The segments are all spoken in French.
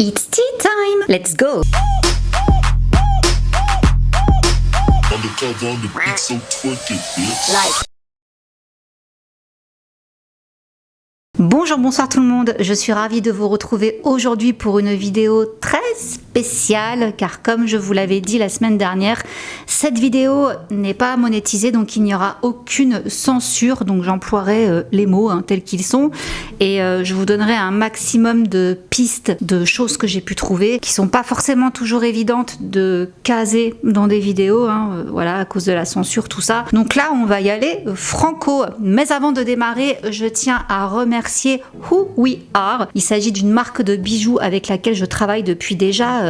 It's tea time! Let's go! Undercover on the beat, so twerk it, bitch. Like. Bonjour, bonsoir tout le monde, je suis ravie de vous retrouver aujourd'hui pour une vidéo très spéciale car comme je vous l'avais dit la semaine dernière, cette vidéo n'est pas monétisée donc il n'y aura aucune censure, donc j'emploierai les mots tels qu'ils sont et je vous donnerai un maximum de pistes, de choses que j'ai pu trouver qui sont pas forcément toujours évidentes de caser dans des vidéos, voilà, à cause de la censure, tout ça. Donc là on va y aller franco, mais avant de démarrer je tiens à remercier Who We Are. Il s'agit d'une marque de bijoux avec laquelle je travaille depuis déjà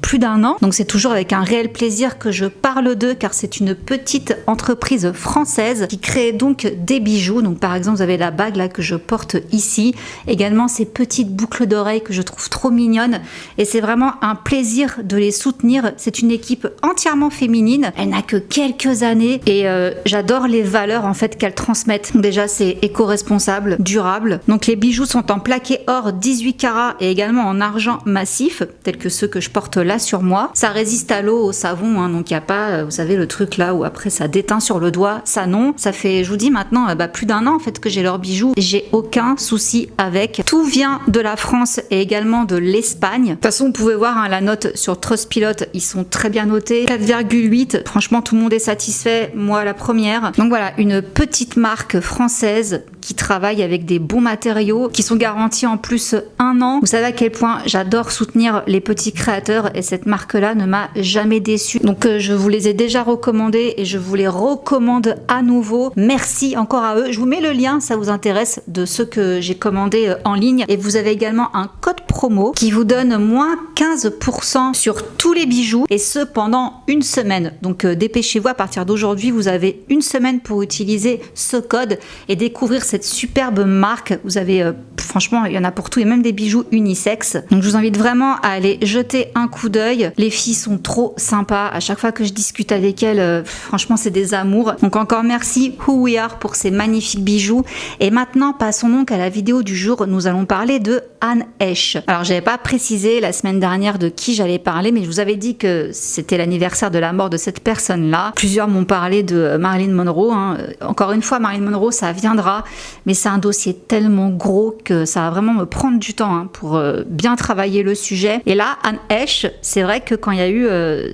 plus d'un an. Donc c'est toujours avec un réel plaisir que je parle d'eux car c'est une petite entreprise française qui crée donc des bijoux. Donc par exemple vous avez la bague là que je porte ici. Également ces petites boucles d'oreilles que je trouve trop mignonnes. Et c'est vraiment un plaisir de les soutenir. C'est une équipe entièrement féminine. Elle n'a que quelques années et j'adore les valeurs en fait qu'elles transmettent. Donc déjà c'est éco-responsable, durable. Donc les bijoux sont en plaqué or 18 carats et également en argent massif, tels que ceux que je porte là sur moi. Ça résiste à l'eau, au savon, donc il n'y a pas, vous savez, le truc là où après ça déteint sur le doigt, ça non. Ça fait, je vous dis maintenant, plus d'un an en fait que j'ai leurs bijoux. J'ai aucun souci avec. Tout vient de la France et également de l'Espagne. De toute façon, vous pouvez voir la note sur Trustpilot, ils sont très bien notés. 4,8, franchement tout le monde est satisfait, moi la première. Donc voilà, une petite marque française qui travaille avec des bons matériaux, qui sont garantis en plus un an. Vous savez à quel point j'adore soutenir les petits créateurs et cette marque-là ne m'a jamais déçue. Donc je vous les ai déjà recommandés et je vous les recommande à nouveau. Merci encore à eux. Je vous mets le lien, ça vous intéresse, de ceux que j'ai commandés en ligne. Et vous avez également un code promo qui vous donne moins 15% sur tous les bijoux et ce pendant une semaine. Donc dépêchez-vous, à partir d'aujourd'hui, vous avez une semaine pour utiliser ce code et découvrir cette superbe marque. Vous avez, franchement, il y en a pour tout et même des bijoux unisex. Donc je vous invite vraiment à aller jeter un coup d'œil. Les filles sont trop sympas. À chaque fois que je discute avec elles, franchement, c'est des amours. Donc encore merci Who We Are pour ces magnifiques bijoux. Et maintenant, passons donc à la vidéo du jour. Nous allons parler de Anne Heche. Alors, j'avais pas précisé la semaine dernière de qui j'allais parler, mais je vous avais dit que c'était l'anniversaire de la mort de cette personne-là. Plusieurs m'ont parlé de Marilyn Monroe. Encore une fois, Marilyn Monroe, ça viendra, mais c'est un dossier tellement gros que ça va vraiment me prendre du temps pour bien travailler le sujet. Et là, Anne Heche, c'est vrai que quand il y a eu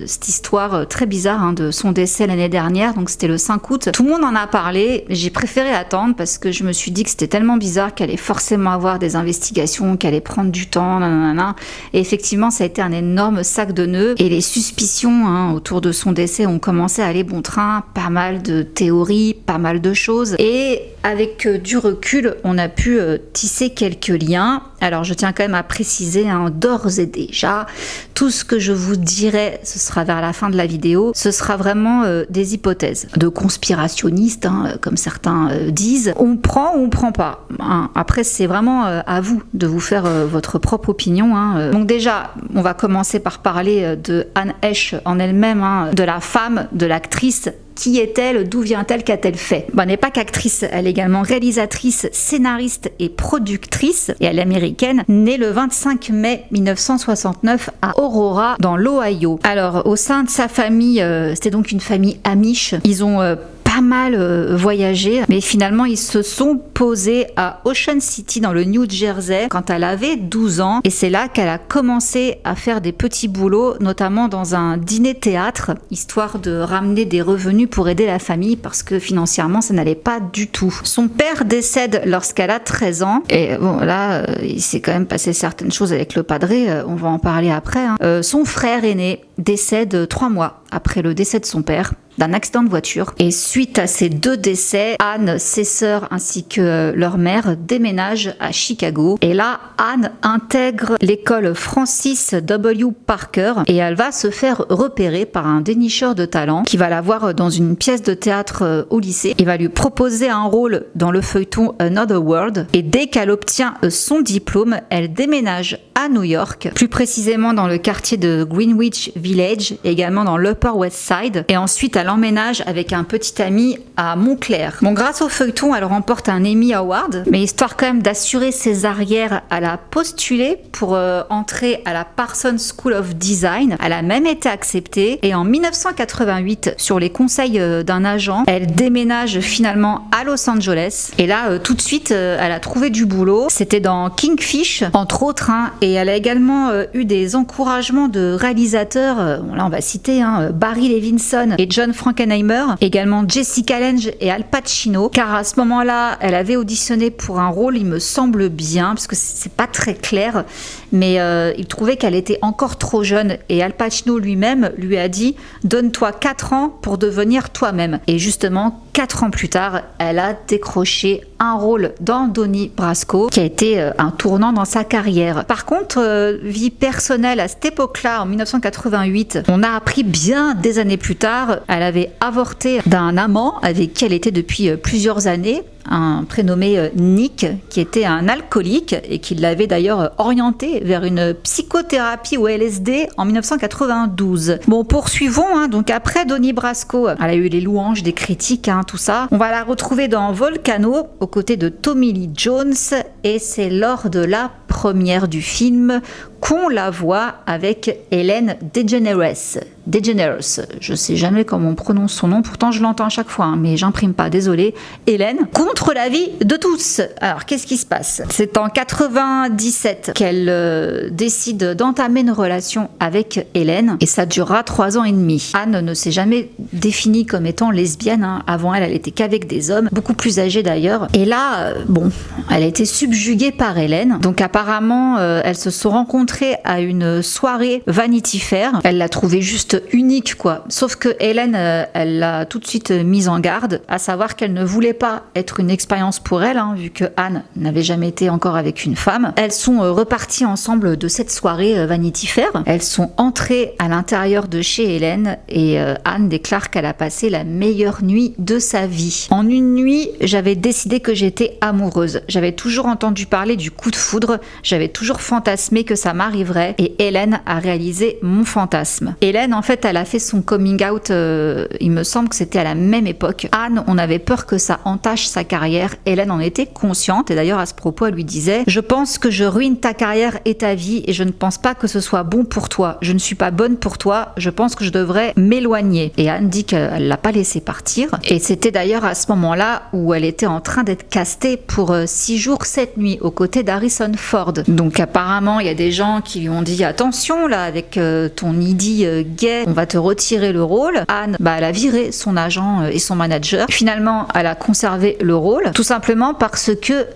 cette histoire très bizarre de son décès l'année dernière, donc c'était le 5 août, tout le monde en a parlé. J'ai préféré attendre parce que je me suis dit que c'était tellement bizarre qu'elle allait forcément avoir des investigations, qu'elle allait prendre du temps, nanana. Et effectivement, ça a été un énorme sac de nœuds. Et les suspicions autour de son décès ont commencé à aller bon train. Pas mal de théories, pas mal de choses. Et avec du recul, on a pu tisser quelques liens. Alors je tiens quand même à préciser d'ores et déjà, tout ce que je vous dirai, ce sera vers la fin de la vidéo, ce sera vraiment des hypothèses de conspirationnistes, comme certains disent. On prend ou on prend pas. Après c'est vraiment à vous de vous faire votre propre opinion. Donc déjà, on va commencer par parler de Anne Heche en elle-même, de la femme, de l'actrice. Qui est-elle? D'où vient-elle? Qu'a-t-elle fait? Elle n'est pas qu'actrice, elle est également réalisatrice, scénariste et productrice. Et elle est américaine, née le 25 mai 1969 à Aurora, dans l'Ohio. Alors, au sein de sa famille, c'était donc une famille amish. Ils ont pas mal voyagé, mais finalement ils se sont posés à Ocean City dans le New Jersey quand elle avait 12 ans et c'est là qu'elle a commencé à faire des petits boulots, notamment dans un dîner-théâtre, histoire de ramener des revenus pour aider la famille parce que financièrement ça n'allait pas du tout. Son père décède lorsqu'elle a 13 ans et bon là il s'est quand même passé certaines choses avec le padré, on va en parler après. Son frère aîné décède 3 mois après le décès de son père d'un accident de voiture. Et suite à ces 2 décès, Anne, ses sœurs ainsi que leur mère déménagent à Chicago. Et là, Anne intègre l'école Francis W. Parker et elle va se faire repérer par un dénicheur de talent qui va la voir dans une pièce de théâtre au lycée. Il va lui proposer un rôle dans le feuilleton Another World. Et dès qu'elle obtient son diplôme, elle déménage à New York, plus précisément dans le quartier de Greenwich Village, également dans l'Upper Upper West Side. Et ensuite, elle emménage avec un petit ami à Montclair. Bon, grâce au feuilleton, elle remporte un Emmy Award. Mais histoire quand même d'assurer ses arrières, elle a postulé pour entrer à la Parsons School of Design. Elle a même été acceptée. Et en 1988, sur les conseils d'un agent, elle déménage finalement à Los Angeles. Et là, tout de suite, elle a trouvé du boulot. C'était dans Kingfish, entre autres. Et elle a également eu des encouragements de réalisateurs. Là, on va citer Barry Levinson et John Frankenheimer. Également Jessica Lange et Al Pacino. Car à ce moment-là, elle avait auditionné pour un rôle, il me semble bien, parce que c'est pas très clair. Mais il trouvait qu'elle était encore trop jeune. Et Al Pacino lui-même lui a dit « Donne-toi 4 ans pour devenir toi-même ». Et justement, 4 ans plus tard, elle a décroché un rôle dans Donnie Brasco, qui a été un tournant dans sa carrière. Par contre, vie personnelle, à cette époque-là, en 1988, on a appris bien des années plus tard, elle avait avorté d'un amant avec qui elle était depuis plusieurs années, un prénommé Nick, qui était un alcoolique et qui l'avait d'ailleurs orienté vers une psychothérapie au LSD en 1992. Bon, poursuivons. Donc après Donnie Brasco, elle a eu les louanges des critiques, tout ça. On va la retrouver dans Volcano, aux côtés de Tommy Lee Jones, et c'est lors de la première du film qu'on la voit avec Ellen DeGeneres. Je sais jamais comment on prononce son nom, pourtant je l'entends à chaque fois, mais j'imprime pas, désolé. Hélène, contre l'avis de tous. Alors, qu'est-ce qui se passe? C'est en 97 qu'elle décide d'entamer une relation avec Hélène, et ça durera 3 ans et demi. Anne ne s'est jamais définie comme étant lesbienne. Avant elle était qu'avec des hommes, beaucoup plus âgés d'ailleurs. Et là, elle a été subjuguée par Hélène. Donc apparemment, elles se sont rencontrées à une soirée Vanity Fair. Elle l'a trouvée juste unique, quoi. Sauf que Hélène, elle l'a tout de suite mise en garde, à savoir qu'elle ne voulait pas être une expérience pour elle, vu que Anne n'avait jamais été encore avec une femme. Elles sont reparties ensemble de cette soirée Vanity Fair. Elles sont entrées à l'intérieur de chez Hélène et Anne déclare qu'elle a passé la meilleure nuit de sa vie. En une nuit, j'avais décidé que j'étais amoureuse. J'avais toujours entendu parler du coup de foudre. J'avais toujours fantasmé que ça m'arriverait et Hélène a réalisé mon fantasme. Hélène, en fait, elle a fait son coming out, il me semble que c'était à la même époque. Anne, on avait peur que ça entache sa carrière. Hélène en était consciente et d'ailleurs à ce propos, elle lui disait « Je pense que je ruine ta carrière et ta vie et je ne pense pas que ce soit bon pour toi. Je ne suis pas bonne pour toi. Je pense que je devrais m'éloigner. » Et Anne dit qu'elle l'a pas laissé partir. Et c'était d'ailleurs à ce moment-là où elle était en train d'être castée pour 6 jours, 7 nuits aux côtés d'Harrison Ford. Donc apparemment, il y a des gens qui lui ont dit attention là avec ton idée gay, on va te retirer le rôle. Anne, elle a viré son agent et son manager. Finalement, elle a conservé le rôle, tout simplement parce que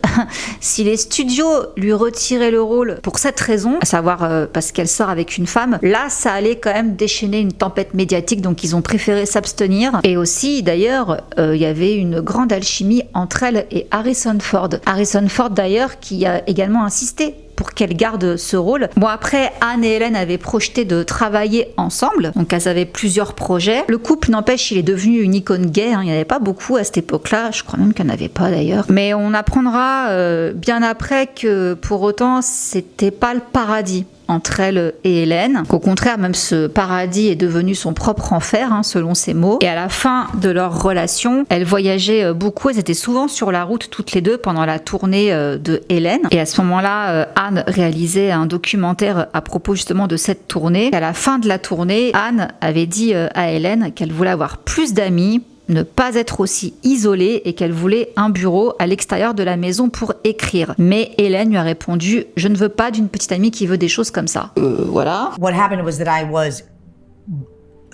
si les studios lui retiraient le rôle pour cette raison, à savoir parce qu'elle sort avec une femme, là ça allait quand même déchaîner une tempête médiatique, donc ils ont préféré s'abstenir. Et aussi d'ailleurs, il y avait une grande alchimie entre elle et Harrison Ford. Harrison Ford d'ailleurs qui a également insisté pour qu'elle garde ce rôle. Bon, après, Anne et Hélène avaient projeté de travailler ensemble, donc elles avaient plusieurs projets. Le couple, n'empêche, il est devenu une icône gay, il n'y en avait pas beaucoup à cette époque-là, je crois même qu'il n'y en avait pas d'ailleurs. Mais on apprendra bien après que pour autant, c'était pas le paradis entre elle et Hélène. Qu'au contraire, même ce paradis est devenu son propre enfer, selon ses mots. Et à la fin de leur relation, elles voyageaient beaucoup, elles étaient souvent sur la route toutes les deux pendant la tournée de Hélène. Et à ce moment-là, Anne réalisait un documentaire à propos justement de cette tournée. Et à la fin de la tournée, Anne avait dit à Hélène qu'elle voulait avoir plus d'amis, ne pas être aussi isolée et qu'elle voulait un bureau à l'extérieur de la maison pour écrire. Mais Hélène lui a répondu « Je ne veux pas d'une petite amie qui veut des choses comme ça. » Voilà. What happened was that I was,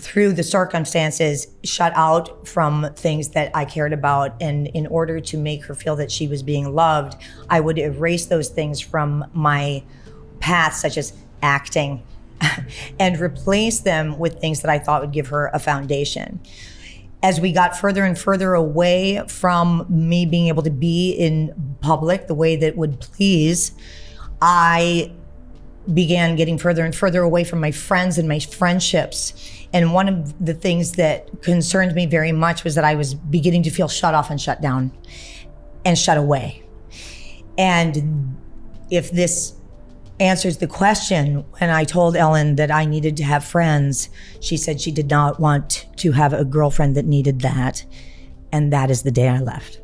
through the circumstances, shut out from things that I cared about, and in order to make her feel that she was being loved, I would erase those things from my path, such as acting, and replace them with things that I thought would give her a foundation. As we got further and further away from me being able to be in public the way that would please, I began getting further and further away from my friends and my friendships. And one of the things that concerned me very much was that I was beginning to feel shut off and shut down and shut away. And if this answers the question. When I told Ellen that I needed to have friends, she said she did not want to have a girlfriend that needed that. And that is the day I left.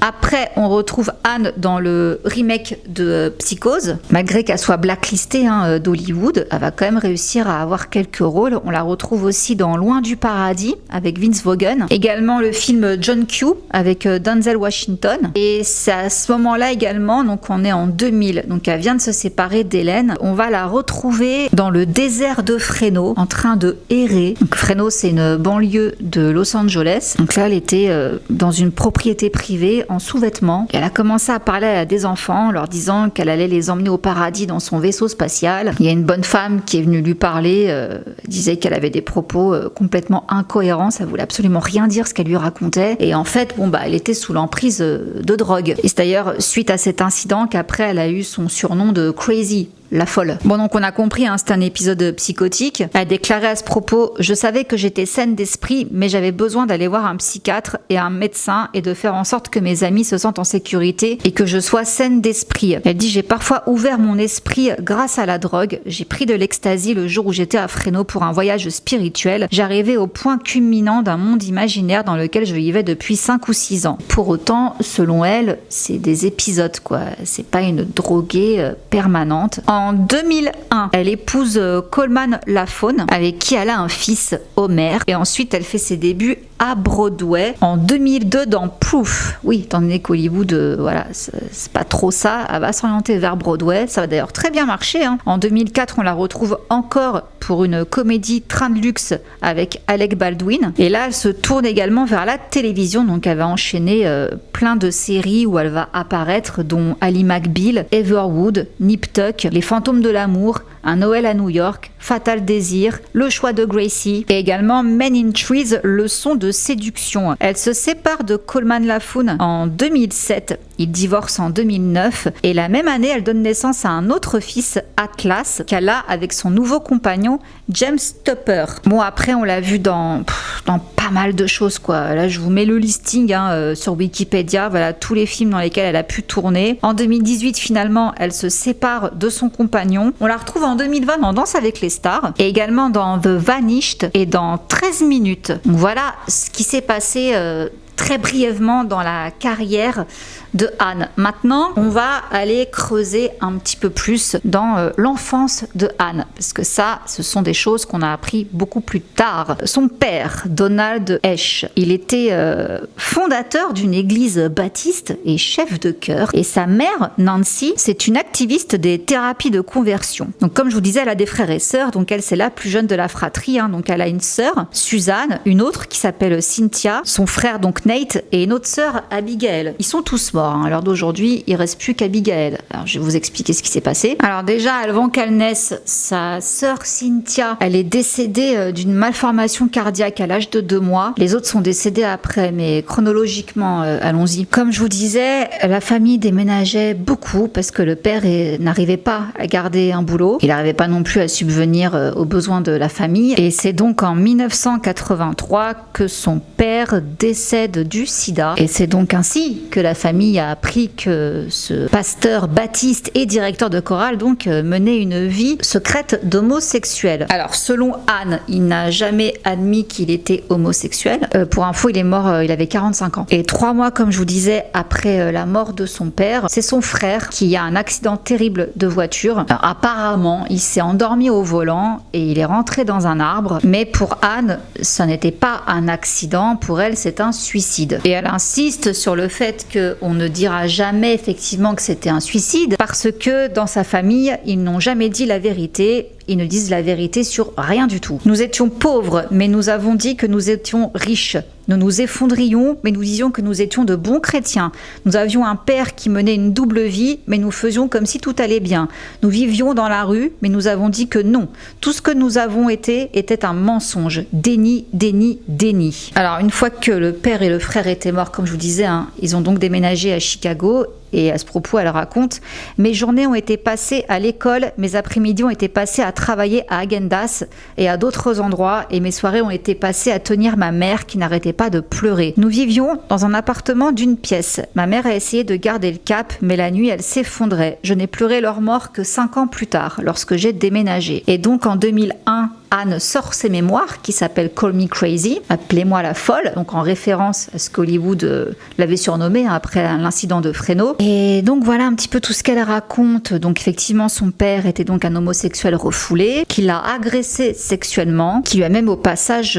Après, on retrouve Anne dans le remake de Psychose. Malgré qu'elle soit blacklistée d'Hollywood, elle va quand même réussir à avoir quelques rôles. On la retrouve aussi dans Loin du paradis avec Vince Vaughn. Également le film John Q avec Denzel Washington. Et c'est à ce moment-là également, donc on est en 2000, donc elle vient de se séparer d'Hélène. On va la retrouver dans le désert de Fresno, en train de errer. Donc Fresno, c'est une banlieue de Los Angeles. Donc là, elle était dans une propriété privée en sous-vêtements. Elle a commencé à parler à des enfants, leur disant qu'elle allait les emmener au paradis dans son vaisseau spatial. Il y a une bonne femme qui est venue lui parler, disait qu'elle avait des propos complètement incohérents, ça voulait absolument rien dire ce qu'elle lui racontait. Et en fait, elle était sous l'emprise de drogue. Et c'est d'ailleurs suite à cet incident qu'après elle a eu son surnom de Crazy. La folle. Bon, donc on a compris, c'est un épisode psychotique. Elle a déclaré à ce propos: je savais que j'étais saine d'esprit, mais j'avais besoin d'aller voir un psychiatre et un médecin et de faire en sorte que mes amis se sentent en sécurité et que je sois saine d'esprit. Elle dit: j'ai parfois ouvert mon esprit grâce à la drogue. J'ai pris de l'ecstasy le jour où j'étais à Fresno pour un voyage spirituel. J'arrivais au point culminant d'un monde imaginaire dans lequel je vivais depuis 5 ou 6 ans. Pour autant, selon elle, c'est des épisodes, quoi. C'est pas une droguée permanente. En 2001, elle épouse Coleman Lafone, avec qui elle a un fils, Homer. Et ensuite, elle fait ses débuts à Broadway. En 2002, dans Proof. Oui, étant donné qu'Hollywood, c'est pas trop ça, elle va s'orienter vers Broadway. Ça va d'ailleurs très bien marcher. En 2004, on la retrouve encore pour une comédie Train de luxe avec Alec Baldwin. Et là, elle se tourne également vers la télévision. Donc, elle va enchaîner plein de séries où elle va apparaître, dont Ali McBeal, Everwood, Nip Tuck, Les Fantômes de l'amour, Un Noël à New York, Fatal Désir, Le choix de Gracie et également Men in Trees, Leçon de séduction. Elle se sépare de Coleman Lafone en 2007. Ils divorcent en 2009 et la même année, elle donne naissance à un autre fils, Atlas, qu'elle a avec son nouveau compagnon, James Tupper. Bon, après, on l'a vu dans pas mal de choses, quoi. Là, je vous mets le listing sur Wikipédia. Voilà, tous les films dans lesquels elle a pu tourner. En 2018, finalement, elle se sépare de son compagnon. On la retrouve en 2020 dans Danse avec les stars et également dans The Vanished et dans 13 minutes. Donc voilà ce qui s'est passé très brièvement dans la carrière de Anne. Maintenant, on va aller creuser un petit peu plus dans l'enfance de Anne, parce que ça, ce sont des choses qu'on a appris beaucoup plus tard. Son père, Donald Esch, il était fondateur d'une église baptiste et chef de chœur, et sa mère, Nancy, c'est une activiste des thérapies de conversion. Donc comme je vous disais, elle a des frères et sœurs, donc elle, c'est la plus jeune de la fratrie, donc elle a une sœur, Suzanne, une autre qui s'appelle Cynthia, son frère donc Nate, et une autre sœur, Abigail. Ils sont tous morts. À l'heure d'aujourd'hui, il ne reste plus qu'Abigail. Alors, je vais vous expliquer ce qui s'est passé. Alors déjà, avant qu'elle naisse, sa sœur Cynthia, elle est décédée d'une malformation cardiaque à l'âge de 2 mois. Les autres sont décédés après, mais chronologiquement, allons-y. Comme je vous disais, la famille déménageait beaucoup parce que le père n'arrivait pas à garder un boulot. Il n'arrivait pas non plus à subvenir aux besoins de la famille. Et c'est donc en 1983 que son père décède du sida. Et c'est donc ainsi que la famille a appris que ce pasteur baptiste et directeur de chorale donc menait une vie secrète d'homosexuel. Alors selon Anne, il n'a jamais admis qu'il était homosexuel. Pour info, il est mort, il avait 45 ans. Et 3 mois, comme je vous disais, après la mort de son père, c'est son frère qui a un accident terrible de voiture. Alors, apparemment, il s'est endormi au volant et il est rentré dans un arbre. Mais pour Anne, ça n'était pas un accident. Pour elle, c'est un suicide. Et elle insiste sur le fait qu'on ne dira jamais effectivement que c'était un suicide parce que dans sa famille, ils n'ont jamais dit la vérité. Ils ne disent la vérité sur rien du tout. Nous étions pauvres, mais nous avons dit que nous étions riches. Nous nous effondrions, mais nous disions que nous étions de bons chrétiens. Nous avions un père qui menait une double vie, mais nous faisions comme si tout allait bien. Nous vivions dans la rue, mais nous avons dit que non. Tout ce que nous avons été était un mensonge. Déni, déni, déni. Alors, une fois que le père et le frère étaient morts, comme je vous disais, ils ont donc déménagé à Chicago. Et à ce propos, elle raconte « Mes journées ont été passées à l'école, mes après-midi ont été passés à travailler à Häagen-Dazs et à d'autres endroits, et mes soirées ont été passées à tenir ma mère qui n'arrêtait pas de pleurer. Nous vivions dans un appartement d'une pièce. Ma mère a essayé de garder le cap, mais la nuit, elle s'effondrait. Je n'ai pleuré leur mort que 5 ans plus tard, lorsque j'ai déménagé. Et donc en 2001, Anne sort ses mémoires qui s'appellent Call Me Crazy, appelez-moi la folle, donc en référence à ce qu'Hollywood l'avait surnommé après l'incident de Fresno. Et donc voilà un petit peu tout ce qu'elle raconte. Donc effectivement, son père était donc un homosexuel refoulé, qui l'a agressé sexuellement, qui lui a même au passage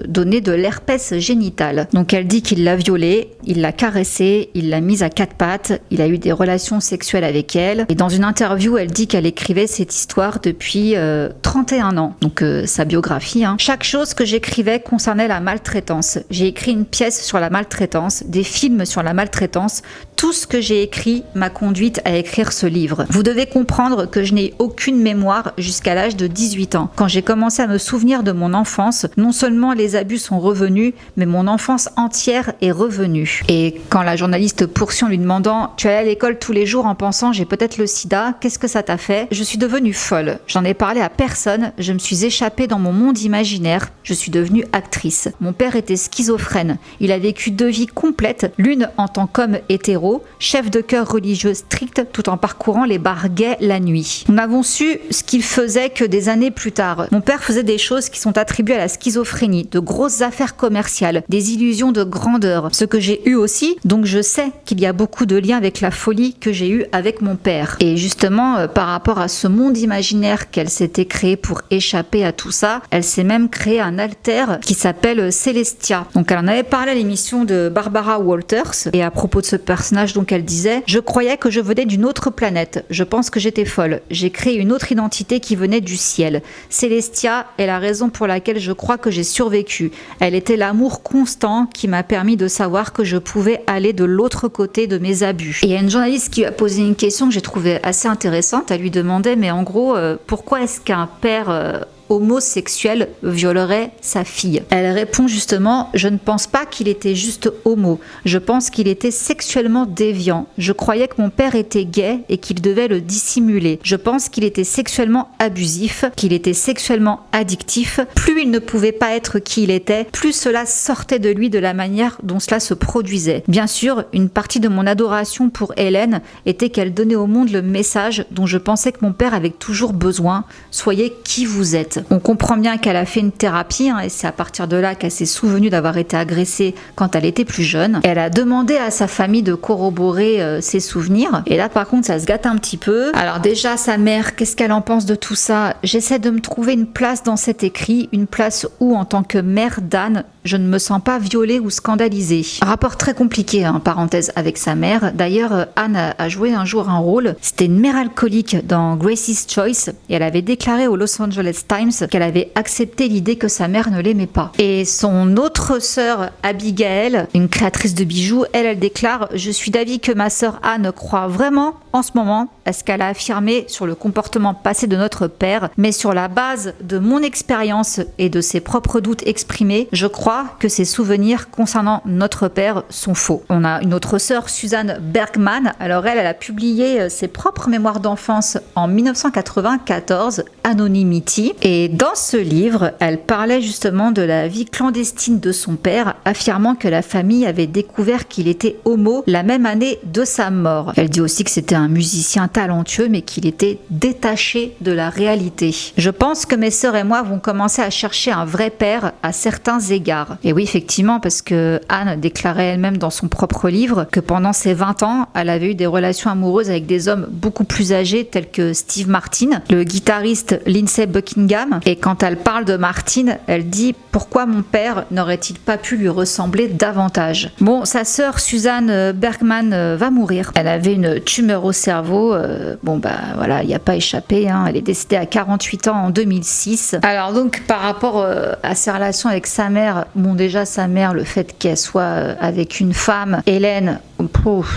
donné de l'herpès génital. Donc elle dit qu'il l'a violée, il l'a caressée, il l'a mise à 4 pattes, il a eu des relations sexuelles avec elle. Et dans une interview, elle dit qu'elle écrivait cette histoire depuis 31 ans. Donc sa biographie. Chaque chose que j'écrivais concernait la maltraitance. J'ai écrit une pièce sur la maltraitance, des films sur la maltraitance. Tout ce que j'ai écrit m'a conduite à écrire ce livre. Vous devez comprendre que je n'ai aucune mémoire jusqu'à l'âge de 18 ans. Quand j'ai commencé à me souvenir de mon enfance, non seulement les abus sont revenus, mais mon enfance entière est revenue. Et quand la journaliste poursuit en lui demandant « Tu allais à l'école tous les jours en pensant j'ai peut-être le sida, qu'est-ce que ça t'a fait ?» Je suis devenue folle. J'en ai parlé à personne, je me suis échappée dans mon monde imaginaire, je suis devenue actrice. Mon père était schizophrène. Il a vécu 2 vies complètes, l'une en tant qu'homme hétéro, chef de chœur religieux strict, tout en parcourant les bars gays la nuit. Nous n'avons su ce qu'il faisait que des années plus tard. Mon père faisait des choses qui sont attribuées à la schizophrénie, de grosses affaires commerciales, des illusions de grandeur, ce que j'ai eu aussi, donc je sais qu'il y a beaucoup de liens avec la folie que j'ai eue avec mon père. Et justement, par rapport à ce monde imaginaire qu'elle s'était créé pour échapper à tout ça, elle s'est même créé un alter qui s'appelle Celestia. Donc elle en avait parlé à l'émission de Barbara Walters et à propos de ce personnage, donc elle disait « Je croyais que je venais d'une autre planète. Je pense que j'étais folle. J'ai créé une autre identité qui venait du ciel. Celestia est la raison pour laquelle je crois que j'ai survécu. Elle était l'amour constant qui m'a permis de savoir que je pouvais aller de l'autre côté de mes abus. » Et il y a une journaliste qui lui a posé une question que j'ai trouvée assez intéressante. Elle lui demandait « Mais en gros, pourquoi est-ce qu'un père homosexuel violerait sa fille ?» Elle répond justement « Je ne pense pas qu'il était juste homo, je pense qu'il était sexuellement déviant. Je croyais que mon père était gay et qu'il devait le dissimuler. Je pense qu'il était sexuellement abusif, qu'il était sexuellement addictif. Plus il ne pouvait pas être qui il était, plus cela sortait de lui de la manière dont cela se produisait. Bien sûr, une partie de mon adoration pour Hélène était qu'elle donnait au monde le message dont je pensais que mon père avait toujours besoin. Soyez qui vous êtes. On comprend bien qu'elle a fait une thérapie et c'est à partir de là qu'elle s'est souvenue d'avoir été agressée quand elle était plus jeune. Elle a demandé à sa famille de corroborer ses souvenirs. Et là par contre ça se gâte un petit peu. Alors déjà sa mère, qu'est-ce qu'elle en pense de tout ça? J'essaie de me trouver une place dans cet écrit, une place où en tant que mère d'Anne, je ne me sens pas violée ou scandalisée. Rapport très compliqué, parenthèse, avec sa mère. D'ailleurs, Anne a joué un jour un rôle. C'était une mère alcoolique dans Gracie's Choice et elle avait déclaré au Los Angeles Times qu'elle avait accepté l'idée que sa mère ne l'aimait pas. Et son autre sœur, Abigail, une créatrice de bijoux, elle déclare « Je suis d'avis que ma sœur Anne croit vraiment en ce moment à ce qu'elle a affirmé sur le comportement passé de notre père, mais sur la base de mon expérience et de ses propres doutes exprimés, je crois que ses souvenirs concernant notre père sont faux. » On a une autre sœur, Suzanne Bergman. Alors elle a publié ses propres mémoires d'enfance en 1994, Anonymity. Et dans ce livre, elle parlait justement de la vie clandestine de son père, affirmant que la famille avait découvert qu'il était homo la même année de sa mort. Elle dit aussi que c'était un musicien talentueux, mais qu'il était détaché de la réalité. Je pense que mes sœurs et moi vont commencer à chercher un vrai père à certains égards. Et oui, effectivement, parce que Anne déclarait elle-même dans son propre livre que pendant ses 20 ans, elle avait eu des relations amoureuses avec des hommes beaucoup plus âgés, tels que Steve Martin, le guitariste Lindsey Buckingham. Et quand elle parle de Martin, elle dit « Pourquoi mon père n'aurait-il pas pu lui ressembler davantage ?» Bon, sa sœur Suzanne Bergman va mourir. Elle avait une tumeur au cerveau. Voilà, il n'y a pas échappé. Elle est décédée à 48 ans en 2006. Alors donc, par rapport à ses relations avec sa mère, bon déjà sa mère, le fait qu'elle soit avec une femme, Hélène,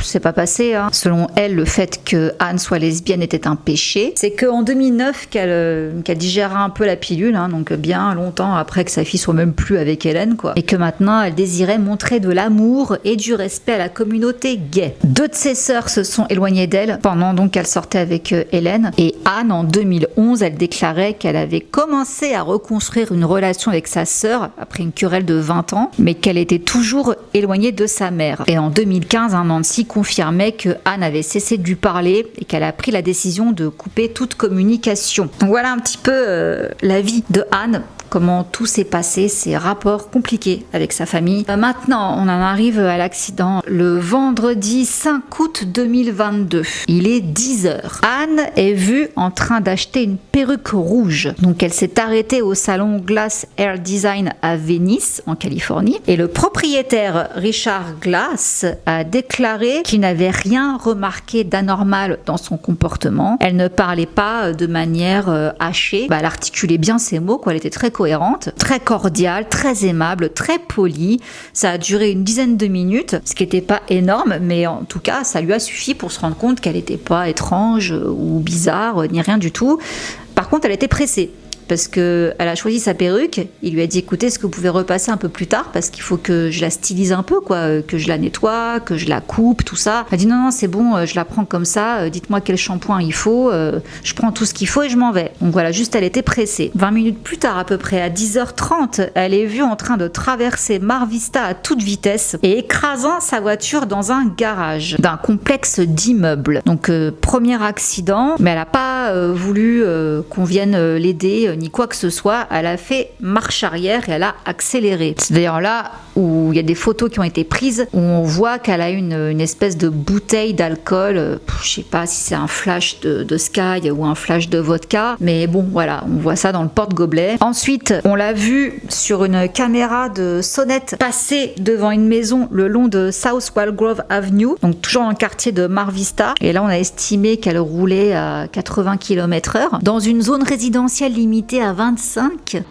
c'est pas passé. Hein. Selon elle, le fait que Anne soit lesbienne était un péché. C'est qu'en 2009 qu'elle digéra un peu la pilule, hein, donc bien longtemps après que sa fille soit même plus avec Hélène, quoi. Et que maintenant, elle désirait montrer de l'amour et du respect à la communauté gay. 2 de ses sœurs se sont éloignées d'elle pendant donc qu'elle sortait avec Hélène. Et Anne, en 2011, elle déclarait qu'elle avait commencé à reconstruire une relation avec sa sœur après une querelle de 20 ans, mais qu'elle était toujours éloignée de sa mère. Et en 2015, Nancy confirmait que Anne avait cessé de lui parler et qu'elle a pris la décision de couper toute communication. Donc voilà un petit peu la vie de Anne, comment tout s'est passé, ses rapports compliqués avec sa famille. Maintenant, on en arrive à l'accident le vendredi 5 août 2022. Il est 10h. Anne est vue en train d'acheter une perruque rouge. Donc elle s'est arrêtée au salon Glass Hair Design à Venice, en Californie. Et le propriétaire Richard Glass a déclaré qu'il n'avait rien remarqué d'anormal dans son comportement. Elle ne parlait pas de manière hachée. Elle articulait bien ses mots, quoi. Elle était très cohérente, très cordiale, très aimable, très polie. Ça a duré une dizaine de minutes, ce qui n'était pas énorme, mais en tout cas, ça lui a suffi pour se rendre compte qu'elle n'était pas étrange ou bizarre, ni rien du tout. Par contre, elle était pressée. Parce qu'elle a choisi sa perruque, il lui a dit écoutez, est-ce que vous pouvez repasser un peu plus tard parce qu'il faut que je la stylise un peu, quoi, que je la nettoie, que je la coupe, tout ça. Elle a dit non, c'est bon, je la prends comme ça, dites-moi quel shampoing il faut, je prends tout ce qu'il faut et je m'en vais. Donc voilà, juste elle était pressée. 20 minutes plus tard, à peu près à 10h30, elle est vue en train de traverser Mar Vista à toute vitesse et écrasant sa voiture dans un garage d'un complexe d'immeubles. Donc premier accident, mais elle n'a pas voulu qu'on vienne l'aider ni quoi que ce soit, elle a fait marche arrière et elle a accéléré. C'est d'ailleurs là où il y a des photos qui ont été prises où on voit qu'elle a une espèce de bouteille d'alcool, je sais pas si c'est un flash de Sky ou un flash de vodka, mais bon voilà, on voit ça dans le porte-gobelet. Ensuite, on l'a vu sur une caméra de sonnette passer devant une maison le long de South Walgrove Avenue, donc toujours dans le quartier de Mar Vista, et là on a estimé qu'elle roulait à 80 km/h dans une zone résidentielle limitée à 25.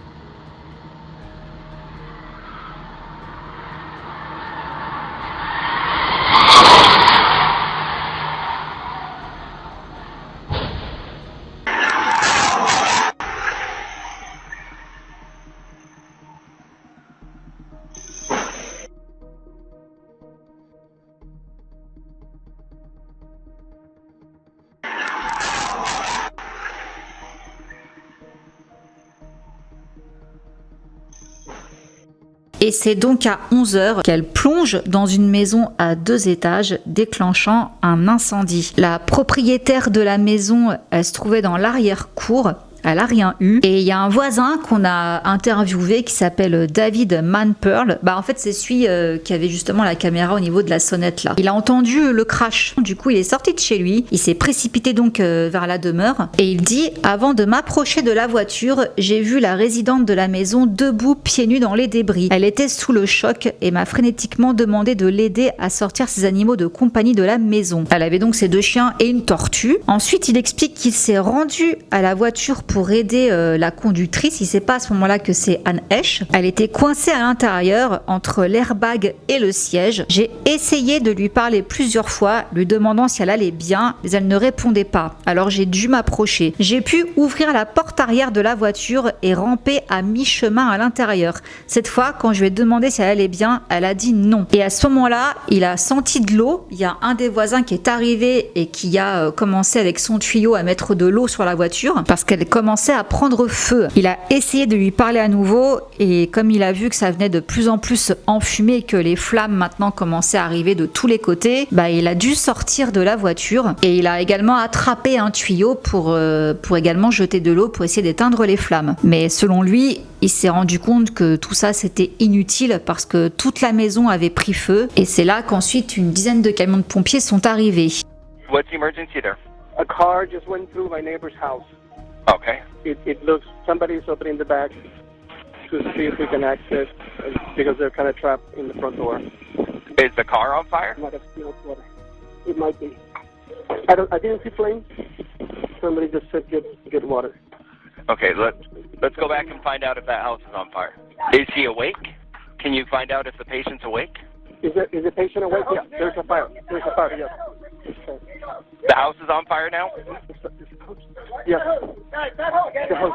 Et c'est donc à 11h qu'elle plonge dans une maison à 2 étages, déclenchant un incendie. La propriétaire de la maison, elle se trouvait dans l'arrière-cour. Elle n'a rien eu. Et il y a un voisin qu'on a interviewé qui s'appelle David Manpearl. En fait, c'est celui qui avait justement la caméra au niveau de la sonnette là. Il a entendu le crash. Du coup, il est sorti de chez lui. Il s'est précipité donc vers la demeure. Et il dit « Avant de m'approcher de la voiture, j'ai vu la résidente de la maison debout, pieds nus dans les débris. Elle était sous le choc et m'a frénétiquement demandé de l'aider à sortir ses animaux de compagnie de la maison. Elle avait donc ses 2 chiens et une tortue. Ensuite, il explique qu'il s'est rendu à la voiture pour aider la conductrice. Il ne sait pas à ce moment-là que c'est Anne Heche. Elle était coincée à l'intérieur entre l'airbag et le siège. J'ai essayé de lui parler plusieurs fois, lui demandant si elle allait bien, mais elle ne répondait pas. Alors j'ai dû m'approcher. J'ai pu ouvrir la porte arrière de la voiture et ramper à mi-chemin à l'intérieur. Cette fois, quand je lui ai demandé si elle allait bien, elle a dit non. Et à ce moment-là, il a senti de l'eau. Il y a un des voisins qui est arrivé et qui a commencé avec son tuyau à mettre de l'eau sur la voiture parce qu'elle commençait à prendre feu. Il a essayé de lui parler à nouveau et comme il a vu que ça venait de plus en plus enfumer et que les flammes maintenant commençaient à arriver de tous les côtés, il a dû sortir de la voiture et il a également attrapé un tuyau pour également jeter de l'eau pour essayer d'éteindre les flammes. Mais selon lui, il s'est rendu compte que tout ça c'était inutile parce que toute la maison avait pris feu et c'est là qu'ensuite une dizaine de camions de pompiers sont arrivés. What's the emergency there? A car just went through my neighbor's house. Okay. It looks somebody's opening the back to see if we can access because they're kind of trapped in the front door. Is the car on fire? Might have spilled water. It might be. I didn't see flames. Somebody just said get water. Okay, let's go back and find out if that house is on fire. Is he awake? Can you find out if the patient's awake? Is the patient awake? Yeah, there's a fire. There's a fire, yes. Okay. The house is on fire now? Yes. The house.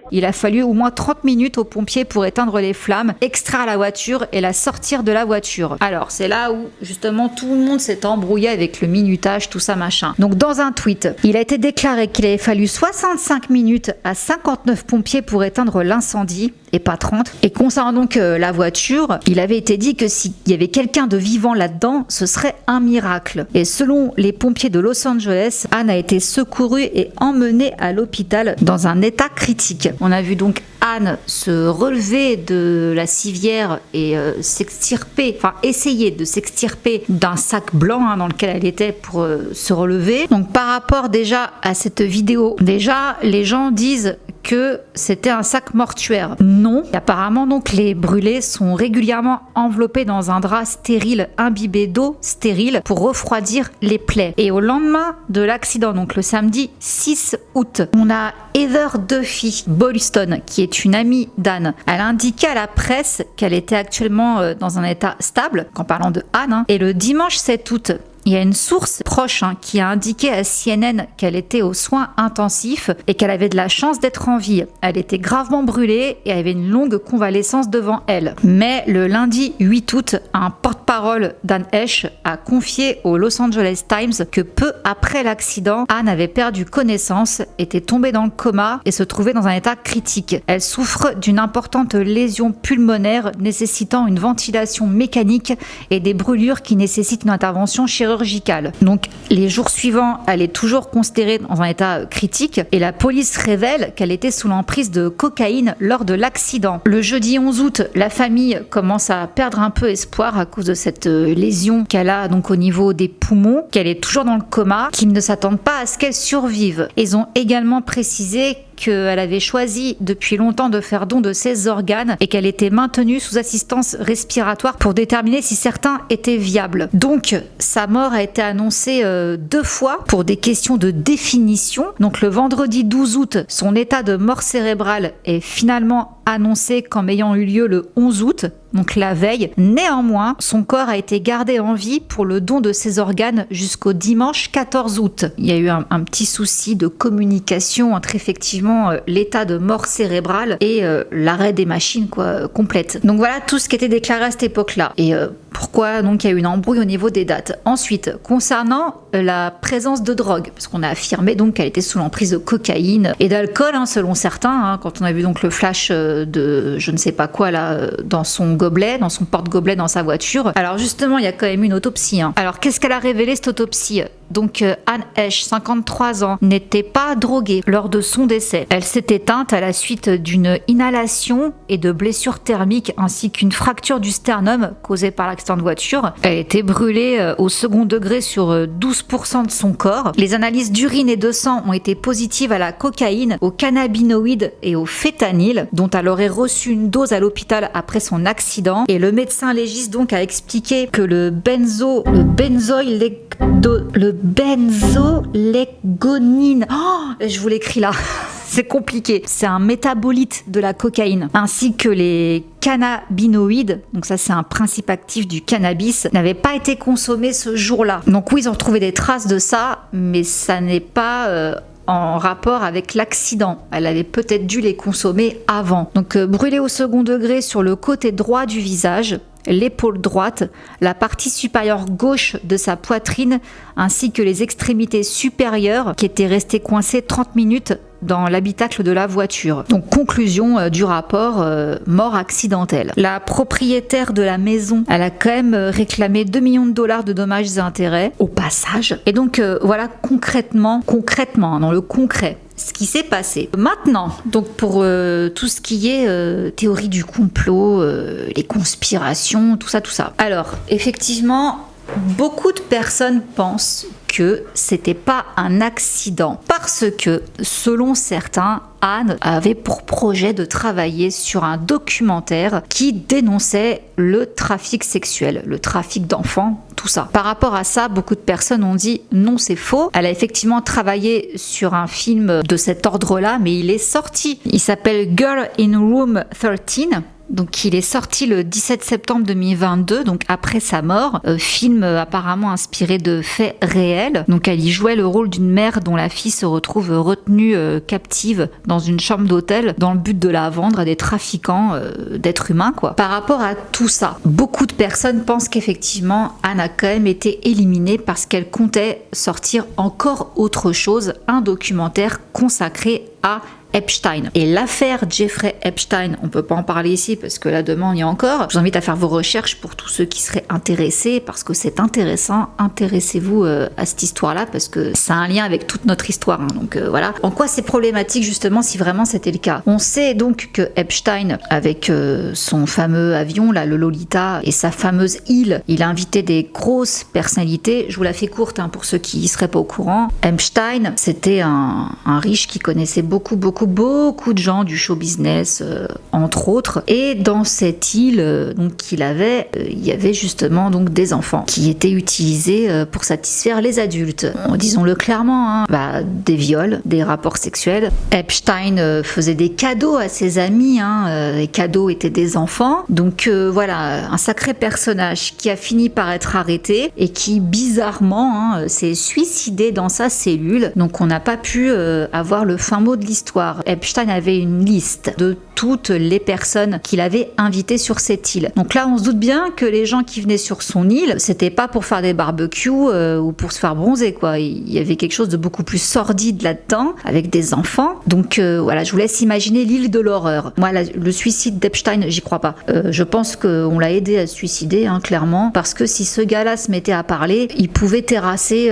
Il a fallu au moins 30 minutes aux pompiers pour éteindre les flammes, extraire la voiture et la sortir de la voiture. Alors, c'est là où, justement, tout le monde s'est embrouillé avec le minutage, tout ça, machin. Donc, dans un tweet, il a été déclaré qu'il avait fallu 65 minutes à 59 pompiers pour éteindre l'incendie, et pas 30. Et concernant donc la voiture, il avait été dit que s'il y avait quelqu'un de vivant là-dedans, ce serait un miracle. Et selon les pompiers de Los Angeles, Anne a été secourue et emmenée à l'hôpital dans un état critique. On a vu donc Anne se relever de la civière et essayer de s'extirper d'un sac blanc dans lequel elle était pour se relever. Donc par rapport déjà à cette vidéo, déjà les gens disent que c'était un sac mortuaire. Non. Et apparemment, donc, les brûlés sont régulièrement enveloppés dans un drap stérile imbibé d'eau stérile pour refroidir les plaies. Et au lendemain de l'accident, donc le samedi 6 août, on a Heather Duffy Boylston, qui est une amie d'Anne. Elle a indiqué à la presse qu'elle était actuellement dans un état stable, en parlant de Anne. Et le dimanche 7 août, il y a une source proche qui a indiqué à CNN qu'elle était aux soins intensifs et qu'elle avait de la chance d'être en vie. Elle était gravement brûlée et avait une longue convalescence devant elle. Mais le lundi 8 août, un porte-parole d'Anne Heche a confié au Los Angeles Times que peu après l'accident, Anne avait perdu connaissance, était tombée dans le coma et se trouvait dans un état critique. Elle souffre d'une importante lésion pulmonaire nécessitant une ventilation mécanique et des brûlures qui nécessitent une intervention chirurgicale. Donc les jours suivants, elle est toujours considérée dans un état critique et la police révèle qu'elle était sous l'emprise de cocaïne lors de l'accident. Le jeudi 11 août, la famille commence à perdre un peu espoir à cause de cette lésion qu'elle a donc au niveau des poumons, qu'elle est toujours dans le coma, qu'ils ne s'attendent pas à ce qu'elle survive. Ils ont également précisé qu'elle avait choisi depuis longtemps de faire don de ses organes et qu'elle était maintenue sous assistance respiratoire pour déterminer si certains étaient viables. Donc, sa mort a été annoncée 2 fois pour des questions de définition. Donc, le vendredi 12 août, son état de mort cérébrale est finalement annoncé comme ayant eu lieu le 11 août, donc la veille. Néanmoins, son corps a été gardé en vie pour le don de ses organes jusqu'au dimanche 14 août. Il y a eu un petit souci de communication entre effectivement l'état de mort cérébrale et l'arrêt des machines complète. Donc voilà tout ce qui était déclaré à cette époque-là. Et pourquoi donc il y a eu une embrouille au niveau des dates. Ensuite, concernant la présence de drogue, parce qu'on a affirmé donc qu'elle était sous l'emprise de cocaïne et d'alcool, selon certains, quand on a vu donc le flash de je ne sais pas quoi là dans son gobelet, dans son porte-gobelet dans sa voiture. Alors justement, il y a quand même une autopsie. Alors qu'est-ce qu'elle a révélé cette autopsie ? Donc Anne Heche, 53 ans, n'était pas droguée lors de son décès. Elle s'est éteinte à la suite d'une inhalation et de blessures thermiques ainsi qu'une fracture du sternum causée par l'accident de voiture. Elle était brûlée au second degré sur 12% de son corps. Les analyses d'urine et de sang ont été positives à la cocaïne, au cannabinoïdes et au fétanyl, dont elle aurait reçu une dose à l'hôpital après son accident. Et le médecin légiste donc a expliqué que le benzoylégonine, je vous l'écris là, c'est compliqué, c'est un métabolite de la cocaïne, ainsi que les cannabinoïdes, donc ça c'est un principe actif du cannabis, n'avaient pas été consommés ce jour-là. Donc oui, ils ont retrouvé des traces de ça, mais ça n'est pas en rapport avec l'accident. Elle avait peut-être dû les consommer avant. Donc brûlée au second degré sur le côté droit du visage, l'épaule droite, la partie supérieure gauche de sa poitrine, ainsi que les extrémités supérieures qui étaient restées coincées 30 minutes dans l'habitacle de la voiture. Donc conclusion du rapport, mort accidentelle. La propriétaire de la maison, elle a quand même réclamé 2 millions de dollars de dommages et intérêts au passage. Et donc voilà concrètement, dans le concret, ce qui s'est passé. Maintenant, donc pour tout ce qui est théorie du complot, les conspirations, tout ça. Alors, effectivement, beaucoup de personnes pensent que c'était pas un accident parce que, selon certains, Anne avait pour projet de travailler sur un documentaire qui dénonçait le trafic sexuel, le trafic d'enfants, tout ça. Par rapport à ça, beaucoup de personnes ont dit non, c'est faux. Elle a effectivement travaillé sur un film de cet ordre-là, mais il est sorti. Il s'appelle Girl in Room 13. Donc il est sorti le 17 septembre 2022, donc après sa mort. Film apparemment inspiré de faits réels. Donc elle y jouait le rôle d'une mère dont la fille se retrouve retenue captive dans une chambre d'hôtel dans le but de la vendre à des trafiquants d'êtres humains, quoi. Par rapport à tout ça, beaucoup de personnes pensent qu'effectivement Anne a quand même été éliminée parce qu'elle comptait sortir encore autre chose, un documentaire consacré à Epstein. Et l'affaire Jeffrey Epstein, on peut pas en parler ici parce que là demain on y est encore. Je vous invite à faire vos recherches pour tous ceux qui seraient intéressés parce que c'est intéressant. Intéressez-vous à cette histoire-là parce que ça a un lien avec toute notre histoire. Hein. Donc voilà. En quoi c'est problématique justement si vraiment c'était le cas. On sait donc que Epstein, avec son fameux avion, là, le Lolita, et sa fameuse île, il a invité des grosses personnalités. Je vous la fais courte hein, pour ceux qui ne seraient pas au courant. Epstein, c'était un riche qui connaissait beaucoup de gens du show business, entre autres. Et dans cette île donc qu'il avait, il y avait justement donc des enfants qui étaient utilisés pour satisfaire les adultes. Disons-le clairement, hein, des viols, des rapports sexuels. Epstein faisait des cadeaux à ses amis, hein, les cadeaux étaient des enfants. Donc voilà, un sacré personnage qui a fini par être arrêté et qui bizarrement hein, s'est suicidé dans sa cellule. Donc on n'a pas pu avoir le fin mot de l'histoire. Epstein avait une liste de toutes les personnes qu'il avait invitées sur cette île. Donc là, on se doute bien que les gens qui venaient sur son île, c'était pas pour faire des barbecues ou pour se faire bronzer, quoi. Il y avait quelque chose de beaucoup plus sordide là-dedans, avec des enfants. Donc voilà, je vous laisse imaginer l'île de l'horreur. Moi, le suicide d'Epstein, j'y crois pas. Je pense qu'on l'a aidé à se suicider, hein, clairement, parce que si ce gars-là se mettait à parler, il pouvait terrasser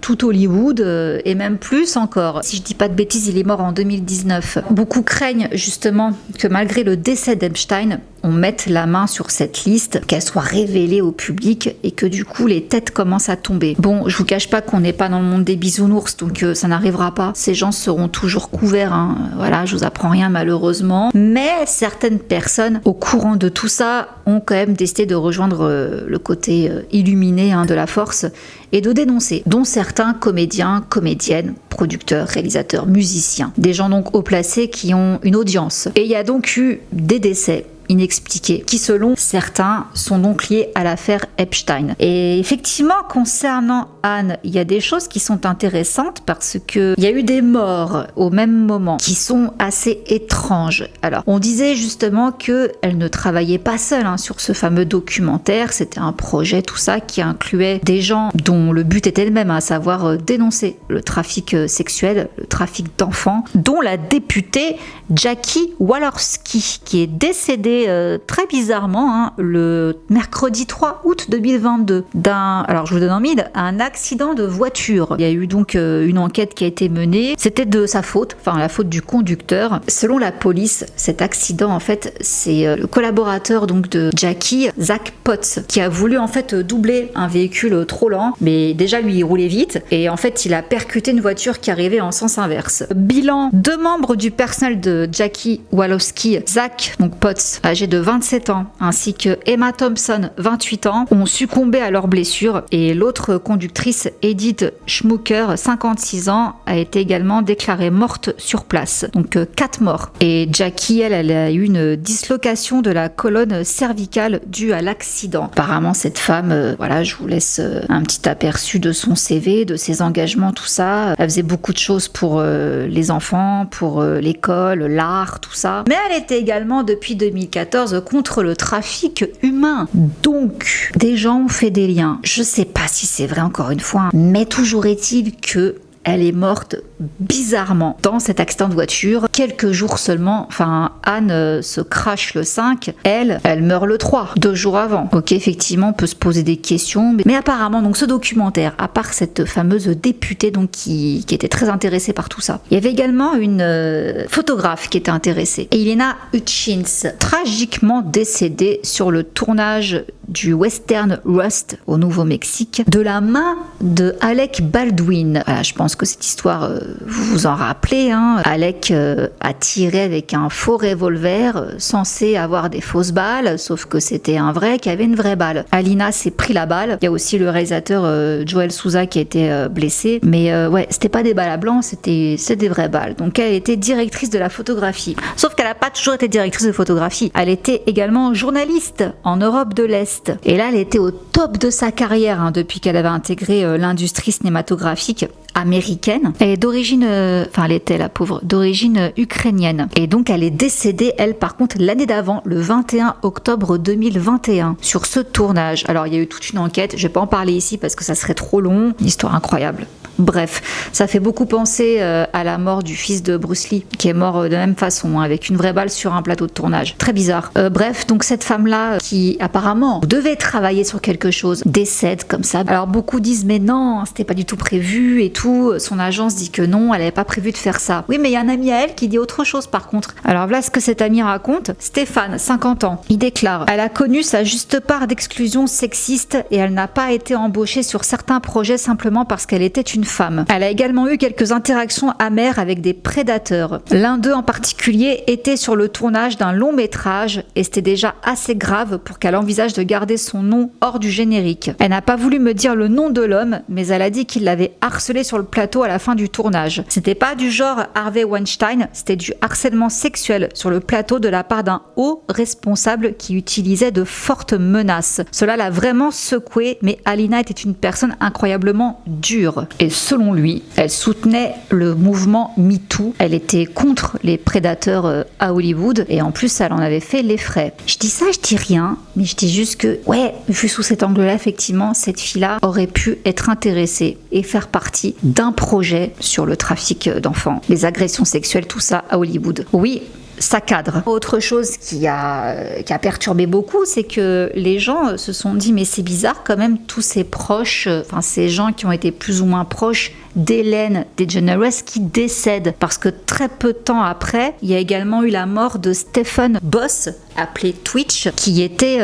tout Hollywood et même plus encore. Si je dis pas de bêtises, il est mort en 2019. Beaucoup craignent justement que malgré le décès d'Epstein, on mette la main sur cette liste, qu'elle soit révélée au public et que du coup les têtes commencent à tomber. Bon, je vous cache pas qu'on n'est pas dans le monde des bisounours, donc ça n'arrivera pas. Ces gens seront toujours couverts, hein. Voilà, je vous apprends rien malheureusement. Mais certaines personnes au courant de tout ça ont quand même décidé de rejoindre le côté illuminé hein, de la force et de dénoncer, dont certains comédiens, comédiennes, producteurs, réalisateurs, musiciens. Des gens donc haut placés qui ont une audience. Et il y a donc eu des décès inexpliqués qui selon certains sont donc liés à l'affaire Epstein. Et effectivement concernant Anne, il y a des choses qui sont intéressantes parce que il y a eu des morts au même moment qui sont assez étranges. Alors on disait justement que elle ne travaillait pas seule hein, sur ce fameux documentaire, c'était un projet tout ça qui incluait des gens dont le but était le même, à savoir dénoncer le trafic sexuel, le trafic d'enfants, dont la députée Jackie Walorski qui est décédée très bizarrement hein, le mercredi 3 août 2022 alors je vous donne en mille, un accident de voiture. Il y a eu donc une enquête qui a été menée, c'était de sa faute, enfin la faute du conducteur. Selon la police, cet accident en fait c'est le collaborateur donc de Jackie, Zach Potts, qui a voulu en fait doubler un véhicule trop lent, mais déjà lui il roulait vite et en fait il a percuté une voiture qui arrivait en sens inverse. Bilan, 2 membres du personnel de Jackie Walorski, Zach donc Potts âgé de 27 ans, ainsi que Emma Thompson, 28 ans, ont succombé à leurs blessures et l'autre conductrice, Edith Schmucker, 56 ans, a été également déclarée morte sur place. Donc 4 morts. Et Jackie, elle a eu une dislocation de la colonne cervicale due à l'accident. Apparemment, cette femme, voilà, je vous laisse un petit aperçu de son CV, de ses engagements, tout ça. Elle faisait beaucoup de choses pour les enfants, pour l'école, l'art, tout ça. Mais elle était également depuis 2014 contre le trafic humain. Donc, des gens ont fait des liens. Je sais pas si c'est vrai encore une fois, mais toujours est-il que elle est morte bizarrement dans cet accident de voiture. Quelques jours seulement, enfin Anne se crache le 5, elle meurt le 3, 2 jours avant. Ok, effectivement, on peut se poser des questions, mais apparemment, donc ce documentaire, à part cette fameuse députée donc qui était très intéressée par tout ça, il y avait également une photographe qui était intéressée, Elena Hutchins, tragiquement décédée sur le tournage du western Rust au Nouveau-Mexique, de la main de Alec Baldwin. Voilà, je pense que cette histoire vous vous en rappelez, hein, Alec a tiré avec un faux revolver censé avoir des fausses balles, sauf que c'était un vrai qui avait une vraie balle. Alina s'est pris la balle. Il y a aussi le réalisateur Joel Souza qui a été blessé. Mais ouais, c'était pas des balles à blanc, c'était des vraies balles. Donc elle était directrice de la photographie. Sauf qu'elle n'a pas toujours été directrice de photographie. Elle était également journaliste en Europe de l'Est. Et là, elle était au top de sa carrière hein, depuis qu'elle avait intégré l'industrie cinématographique américaine. Elle est d'origine, elle était la pauvre, d'origine ukrainienne. Et donc elle est décédée, elle par contre, l'année d'avant, le 21 octobre 2021, sur ce tournage. Alors il y a eu toute une enquête, je vais pas en parler ici parce que ça serait trop long, une histoire incroyable. Bref, ça fait beaucoup penser à la mort du fils de Bruce Lee, qui est mort de la même façon, hein, avec une vraie balle sur un plateau de tournage. Très bizarre. Bref, donc cette femme-là, qui apparemment devait travailler sur quelque chose, décède comme ça. Alors beaucoup disent, mais non, c'était pas du tout prévu et tout. Son agence dit que non, elle avait pas prévu de faire ça. Oui, mais il y a un ami à elle qui dit autre chose par contre. Alors voilà ce que cet ami raconte. Stéphane, 50 ans, il déclare: elle a connu sa juste part d'exclusion sexiste et elle n'a pas été embauchée sur certains projets simplement parce qu'elle était une femme. Elle a également eu quelques interactions amères avec des prédateurs. L'un d'eux en particulier était sur le tournage d'un long métrage et c'était déjà assez grave pour qu'elle envisage de garder son nom hors du générique. Elle n'a pas voulu me dire le nom de l'homme, mais elle a dit qu'il l'avait harcelé sur le plateau à la fin du tournage. C'était pas du genre Harvey Weinstein, c'était du harcèlement sexuel sur le plateau de la part d'un haut responsable qui utilisait de fortes menaces. Cela l'a vraiment secouée, mais Alina était une personne incroyablement dure. Et selon lui, elle soutenait le mouvement MeToo. Elle était contre les prédateurs à Hollywood et en plus, elle en avait fait les frais. Je dis ça, je dis rien, mais je dis juste que, ouais, vu sous cet angle-là, effectivement, cette fille-là aurait pu être intéressée et faire partie d'un projet sur le trafic d'enfants, les agressions sexuelles, tout ça à Hollywood. Oui, ça cadre. Autre chose qui a perturbé beaucoup, c'est que les gens se sont dit, mais c'est bizarre quand même, tous ces proches, ces gens qui ont été plus ou moins proches d'Ellen DeGeneres qui décèdent. Parce que très peu de temps après, il y a également eu la mort de Stephen Boss, appelé Twitch, qui était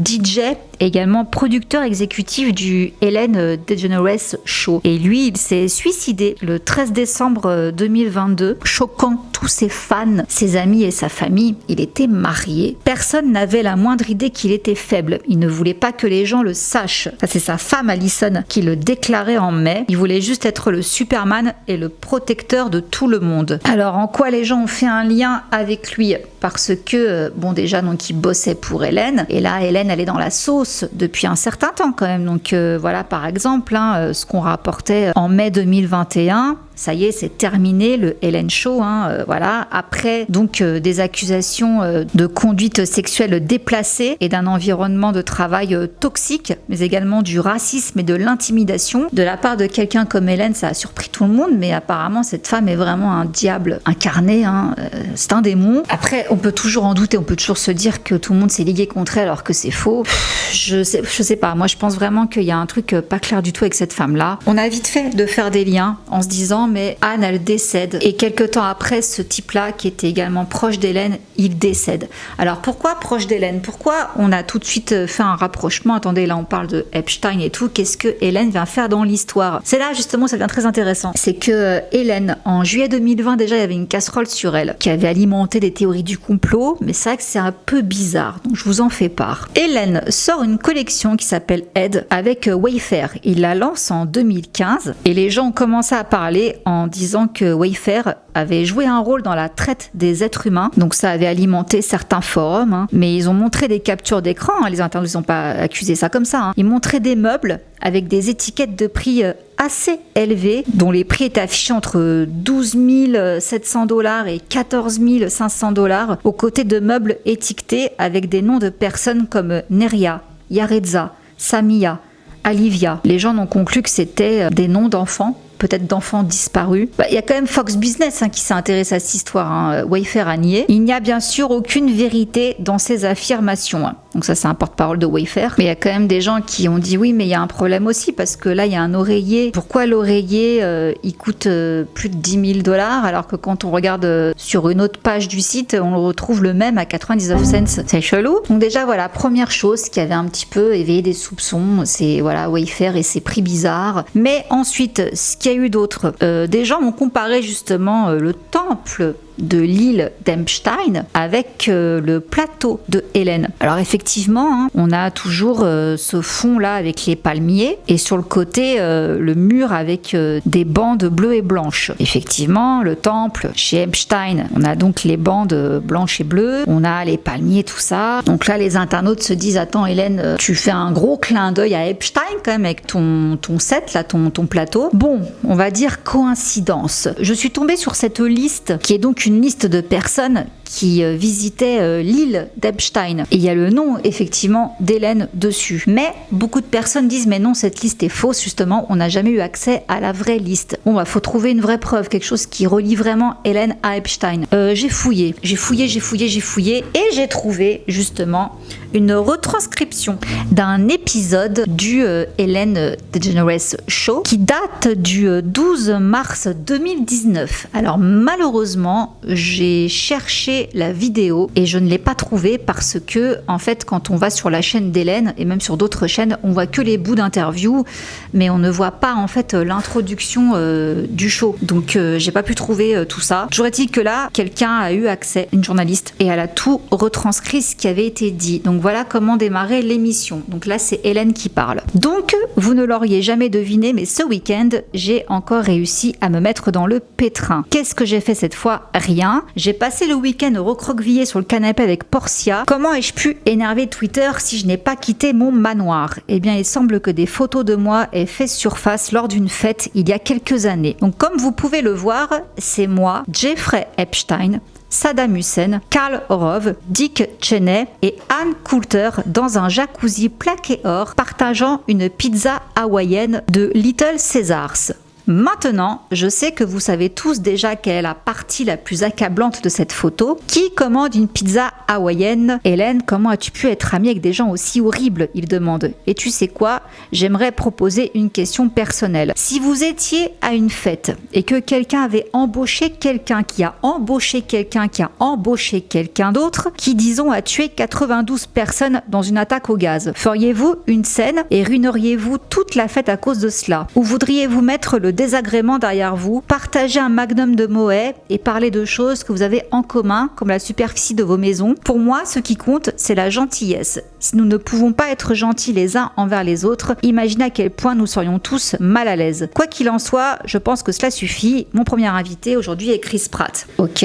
DJ, également producteur exécutif du Ellen DeGeneres Show. Et lui, il s'est suicidé le 13 décembre 2022, choquant tous ses fans, ses amis et sa famille. Il était marié. Personne n'avait la moindre idée qu'il était faible. Il ne voulait pas que les gens le sachent. Ça, c'est sa femme Alison qui le déclarait en mai. Il voulait juste être le Superman et le protecteur de tout le monde. Alors, en quoi les gens ont fait un lien avec lui? Parce que, déjà, donc, il bossait pour Ellen. Et là, Ellen, elle est dans la sauce depuis un certain temps quand même. Donc, voilà, par exemple, ce qu'on rapportait en mai 2021. Ça y est, c'est terminé, le Ellen Show, voilà. Après, donc, des accusations de conduite sexuelle déplacée et d'un environnement de travail toxique, mais également du racisme et de l'intimidation. De la part de quelqu'un comme Ellen, ça a surpris tout le monde, mais apparemment, cette femme est vraiment un diable incarné, c'est un démon. Après, on peut toujours en douter, on peut toujours se dire que tout le monde s'est ligué contre elle alors que c'est faux. Je sais pas, moi je pense vraiment qu'il y a un truc pas clair du tout avec cette femme-là. On a vite fait de faire des liens en se disant, mais Anne, elle décède. Et quelques temps après, ce type-là, qui était également proche d'Hélène, il décède. Alors pourquoi proche d'Hélène? Pourquoi on a tout de suite fait un rapprochement? Attendez, là on parle de Epstein et tout. Qu'est-ce que Hélène vient faire dans l'histoire? C'est là justement, ça devient très intéressant. C'est que Hélène, en juillet 2020, déjà, il y avait une casserole sur elle qui avait alimenté des théories du complot. Mais c'est vrai que c'est un peu bizarre. Donc je vous en fais part. Hélène sort une collection qui s'appelle Ed avec Wayfair. Il la lance en 2015 et les gens ont commencé à parler en disant que Wayfair avait joué un rôle dans la traite des êtres humains. Donc ça avait alimenté certains forums, mais ils ont montré des captures d'écran, les internautes n'ont pas accusé ça comme ça. Ils montraient des meubles avec des étiquettes de prix assez élevés, dont les prix étaient affichés entre 12 700 $ et 14 500 $, aux côtés de meubles étiquetés avec des noms de personnes comme Neria, Yareza, Samia, Olivia. Les gens ont conclu que c'était des noms d'enfants, peut-être d'enfants disparus. Il y a quand même Fox Business qui s'est intéressé à cette histoire. Wayfair a nié. Il n'y a bien sûr aucune vérité dans ces affirmations. Donc ça, c'est un porte-parole de Wayfair. Mais il y a quand même des gens qui ont dit oui, mais il y a un problème aussi parce que là, il y a un oreiller. Pourquoi l'oreiller, il coûte plus de 10 000 $ alors que quand on regarde sur une autre page du site, on le retrouve le même à 99 cents. C'est chelou. Donc déjà, voilà, première chose qui avait un petit peu éveillé des soupçons, c'est voilà Wayfair et ses prix bizarres. Mais ensuite, ce qui a a eu d'autre? Des gens ont comparé justement le temple de l'île d'Epstein avec le plateau de Hélène. Alors effectivement, hein, on a toujours ce fond là avec les palmiers et sur le côté le mur avec des bandes bleues et blanches. Effectivement, le temple chez Epstein, on a donc les bandes blanches et bleues, on a les palmiers, tout ça. Donc là, les internautes se disent, attends Hélène, tu fais un gros clin d'œil à Epstein quand même avec ton set là, ton plateau. Bon, on va dire coïncidence. Je suis tombée sur cette liste qui est donc une liste de personnes qui visitaient l'île d'Epstein. Et il y a le nom, effectivement, d'Hélène dessus. Mais beaucoup de personnes disent, mais non, cette liste est fausse, justement, on n'a jamais eu accès à la vraie liste. Bon, bah, faut trouver une vraie preuve, quelque chose qui relie vraiment Hélène à Epstein. J'ai fouillé, et j'ai trouvé, justement, une retranscription d'un épisode du Ellen DeGeneres Show qui date du 12 mars 2019. Alors, malheureusement, j'ai cherché la vidéo et je ne l'ai pas trouvée parce que, en fait, quand on va sur la chaîne d'Hélène et même sur d'autres chaînes, on voit que les bouts d'interviews, mais on ne voit pas, en fait, l'introduction du show. Donc, j'ai pas pu trouver tout ça. Toujours est-il que là, quelqu'un a eu accès, une journaliste, et elle a tout retranscrit ce qui avait été dit. Donc, voilà comment démarrer l'émission. Donc là, c'est Hélène qui parle. Donc, vous ne l'auriez jamais deviné, mais ce week-end, j'ai encore réussi à me mettre dans le pétrin. Qu'est-ce que j'ai fait cette fois? Rien. J'ai passé le week-end recroquevillé sur le canapé avec Portia. Comment ai-je pu énerver Twitter si je n'ai pas quitté mon manoir? Eh bien, il semble que des photos de moi aient fait surface lors d'une fête il y a quelques années. Donc, comme vous pouvez le voir, c'est moi, Jeffrey Epstein, Saddam Hussein, Karl Rove, Dick Cheney et Ann Coulter dans un jacuzzi plaqué or partageant une pizza hawaïenne de Little Caesars. Maintenant, je sais que vous savez tous déjà quelle est la partie la plus accablante de cette photo. Qui commande une pizza hawaïenne? Hélène, comment as-tu pu être amie avec des gens aussi horribles? Il demande. Et tu sais quoi? J'aimerais proposer une question personnelle. Si vous étiez à une fête et que quelqu'un avait embauché quelqu'un qui a embauché quelqu'un qui a embauché quelqu'un d'autre, qui disons a tué 92 personnes dans une attaque au gaz, feriez-vous une scène et ruineriez-vous toute la fête à cause de cela? Ou voudriez-vous mettre le désagrément derrière vous, partager un magnum de Moët et parler de choses que vous avez en commun, comme la superficie de vos maisons? Pour moi, ce qui compte, c'est la gentillesse. Si nous ne pouvons pas être gentils les uns envers les autres, imaginez à quel point nous serions tous mal à l'aise. Quoi qu'il en soit, je pense que cela suffit. Mon premier invité aujourd'hui est Chris Pratt. Ok,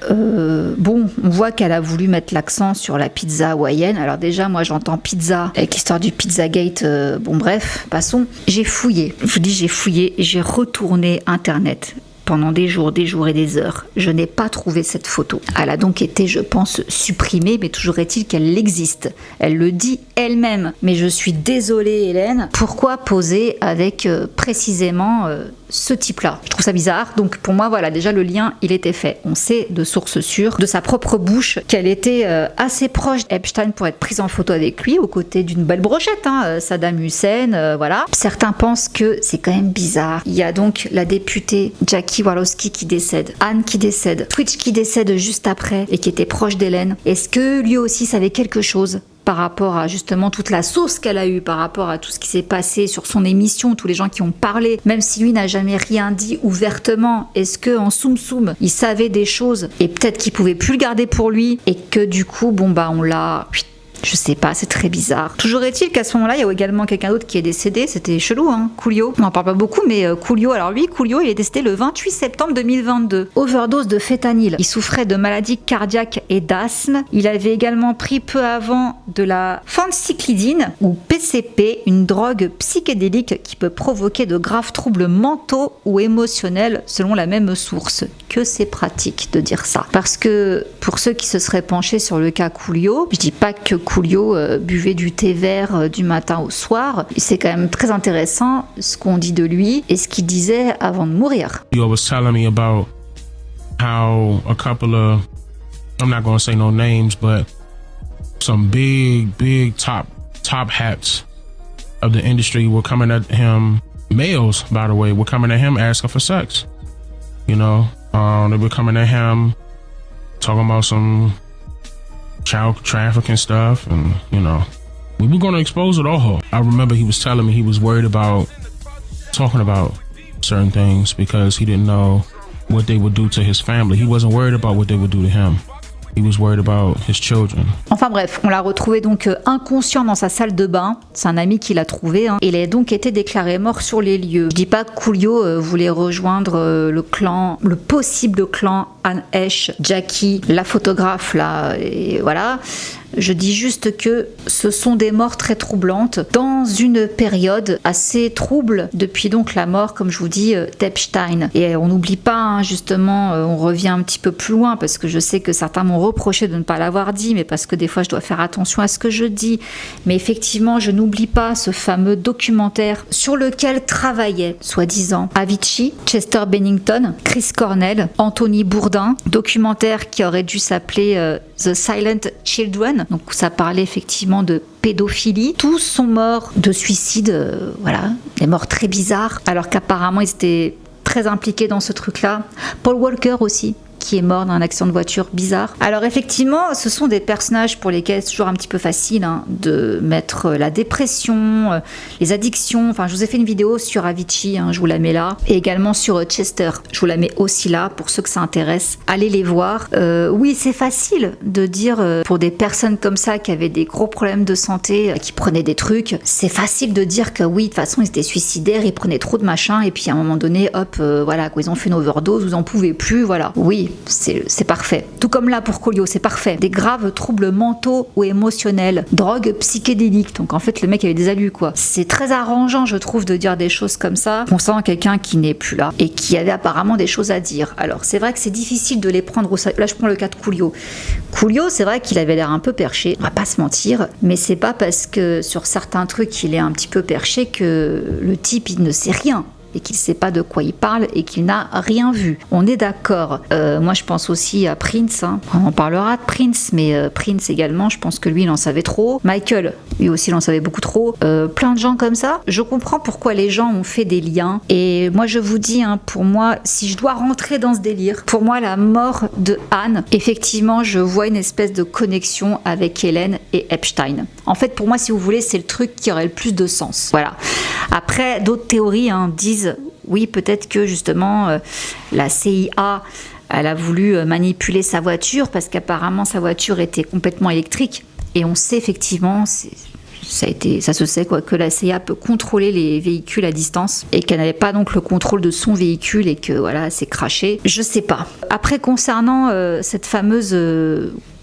bon, on voit qu'elle a voulu mettre l'accent sur la pizza hawaïenne. Alors déjà, moi j'entends pizza avec l'histoire du Pizzagate. Bon bref, passons. J'ai fouillé. Je vous dis, j'ai fouillé, j'ai retourné Internet pendant des jours et des heures. Je n'ai pas trouvé cette photo. Elle a donc été, je pense, supprimée, mais toujours est-il qu'elle existe. Elle le dit elle-même. Mais je suis désolée, Hélène. Pourquoi poser avec précisément ce type-là? Je trouve ça bizarre. Donc pour moi, voilà, déjà le lien, il était fait. On sait de source sûre, de sa propre bouche, qu'elle était assez proche d'Epstein pour être prise en photo avec lui, aux côtés d'une belle brochette, hein, Saddam Hussein, voilà. Certains pensent que c'est quand même bizarre. Il y a donc la députée Jackie Walorski qui décède, Anne qui décède, Twitch qui décède juste après et qui était proche d'Hélène. Est-ce que lui aussi savait quelque chose par rapport à justement toute la sauce qu'elle a eue, par rapport à tout ce qui s'est passé sur son émission, tous les gens qui ont parlé, même si lui n'a jamais rien dit ouvertement? Est-ce que en soum-soum, il savait des choses et peut-être qu'il pouvait plus le garder pour lui et que du coup, bon bah on l'a... Je sais pas, c'est très bizarre. Toujours est-il qu'à ce moment-là, il y a également quelqu'un d'autre qui est décédé. C'était chelou, hein, Coolio. On n'en parle pas beaucoup, mais Coolio, alors lui, Coolio, il est décédé le 28 septembre 2022. Overdose de fétanyl. Il souffrait de maladies cardiaques et d'asthme. Il avait également pris peu avant de la phencyclidine, ou PCP, une drogue psychédélique qui peut provoquer de graves troubles mentaux ou émotionnels, selon la même source. Que c'est pratique de dire ça. Parce que, pour ceux qui se seraient penchés sur le cas Coolio, je dis pas que Coolio buvait du thé vert du matin au soir. C'est quand même très intéressant ce qu'on dit de lui et ce qu'il disait avant de mourir. He was telling me about how a couple of, I'm not going to say no names, but some big top hats of the industry were coming at him. Males, by the way, were coming at him asking for sex. You know, they were coming at him talking about some child trafficking stuff, and you know, we were going to expose it all. I remember he was telling me he was worried about talking about certain things because he didn't know what they would do to his family. He wasn't worried about what they would do to him. He was worried about his children. Enfin bref, on l'a retrouvé donc inconscient dans sa salle de bain. C'est un ami qui l'a trouvé. Il a donc été déclaré mort sur les lieux. Je dis pas que Coolio voulait rejoindre le possible clan Anne Heche, Jackie, la photographe là, et voilà. Je dis juste que ce sont des morts très troublantes dans une période assez trouble depuis donc la mort, comme je vous dis, d'Epstein. Et on n'oublie pas, justement, on revient un petit peu plus loin parce que je sais que certains m'ont reproché de ne pas l'avoir dit, mais parce que des fois je dois faire attention à ce que je dis. Mais effectivement, je n'oublie pas ce fameux documentaire sur lequel travaillaient, soi-disant, Avicii, Chester Bennington, Chris Cornell, Anthony Bourdain, documentaire qui aurait dû s'appeler The Silent Children. Donc ça parlait effectivement de pédophilie. Tous sont morts de suicide, voilà, des morts très bizarres, alors qu'apparemment ils étaient très impliqués dans ce truc-là. Paul Walker aussi, qui est mort dans un accident de voiture bizarre. Alors effectivement, ce sont des personnages pour lesquels c'est toujours un petit peu facile de mettre la dépression, les addictions. Enfin, je vous ai fait une vidéo sur Avicii, je vous la mets là, et également sur Chester, je vous la mets aussi là pour ceux que ça intéresse. Allez les voir. Oui, c'est facile de dire pour des personnes comme ça qui avaient des gros problèmes de santé, qui prenaient des trucs, c'est facile de dire que oui, de toute façon, ils étaient suicidaires, ils prenaient trop de machin, et puis à un moment donné, hop, voilà, ils ont fait une overdose, vous en pouvez plus, voilà. Oui, c'est parfait. Tout comme là pour Coolio, c'est parfait. Des graves troubles mentaux ou émotionnels, drogue psychédélique. Donc en fait, le mec avait des alus, quoi. C'est très arrangeant, je trouve, de dire des choses comme ça concernant quelqu'un qui n'est plus là et qui avait apparemment des choses à dire. Alors c'est vrai que c'est difficile de les prendre au sérieux. Là, je prends le cas de Coolio. Coolio, c'est vrai qu'il avait l'air un peu perché, on va pas se mentir, mais c'est pas parce que sur certains trucs il est un petit peu perché que le type il ne sait rien et qu'il ne sait pas de quoi il parle et qu'il n'a rien vu. On est d'accord. Moi, je pense aussi à Prince. On parlera de Prince, mais Prince également, je pense que lui, il en savait trop. Michael, lui aussi, il en savait beaucoup trop. Plein de gens comme ça. Je comprends pourquoi les gens ont fait des liens. Et moi, je vous dis, pour moi, si je dois rentrer dans ce délire, pour moi, la mort de Anne, effectivement, je vois une espèce de connexion avec Hélène et Epstein. En fait, pour moi, si vous voulez, c'est le truc qui aurait le plus de sens. Voilà. Après, d'autres théories disent oui, peut-être que justement la CIA elle a voulu manipuler sa voiture parce qu'apparemment sa voiture était complètement électrique et on sait effectivement ça se sait quoi, que la CIA peut contrôler les véhicules à distance et qu'elle n'avait pas donc le contrôle de son véhicule et que voilà, c'est craché. Je sais pas. Après, concernant cette fameuse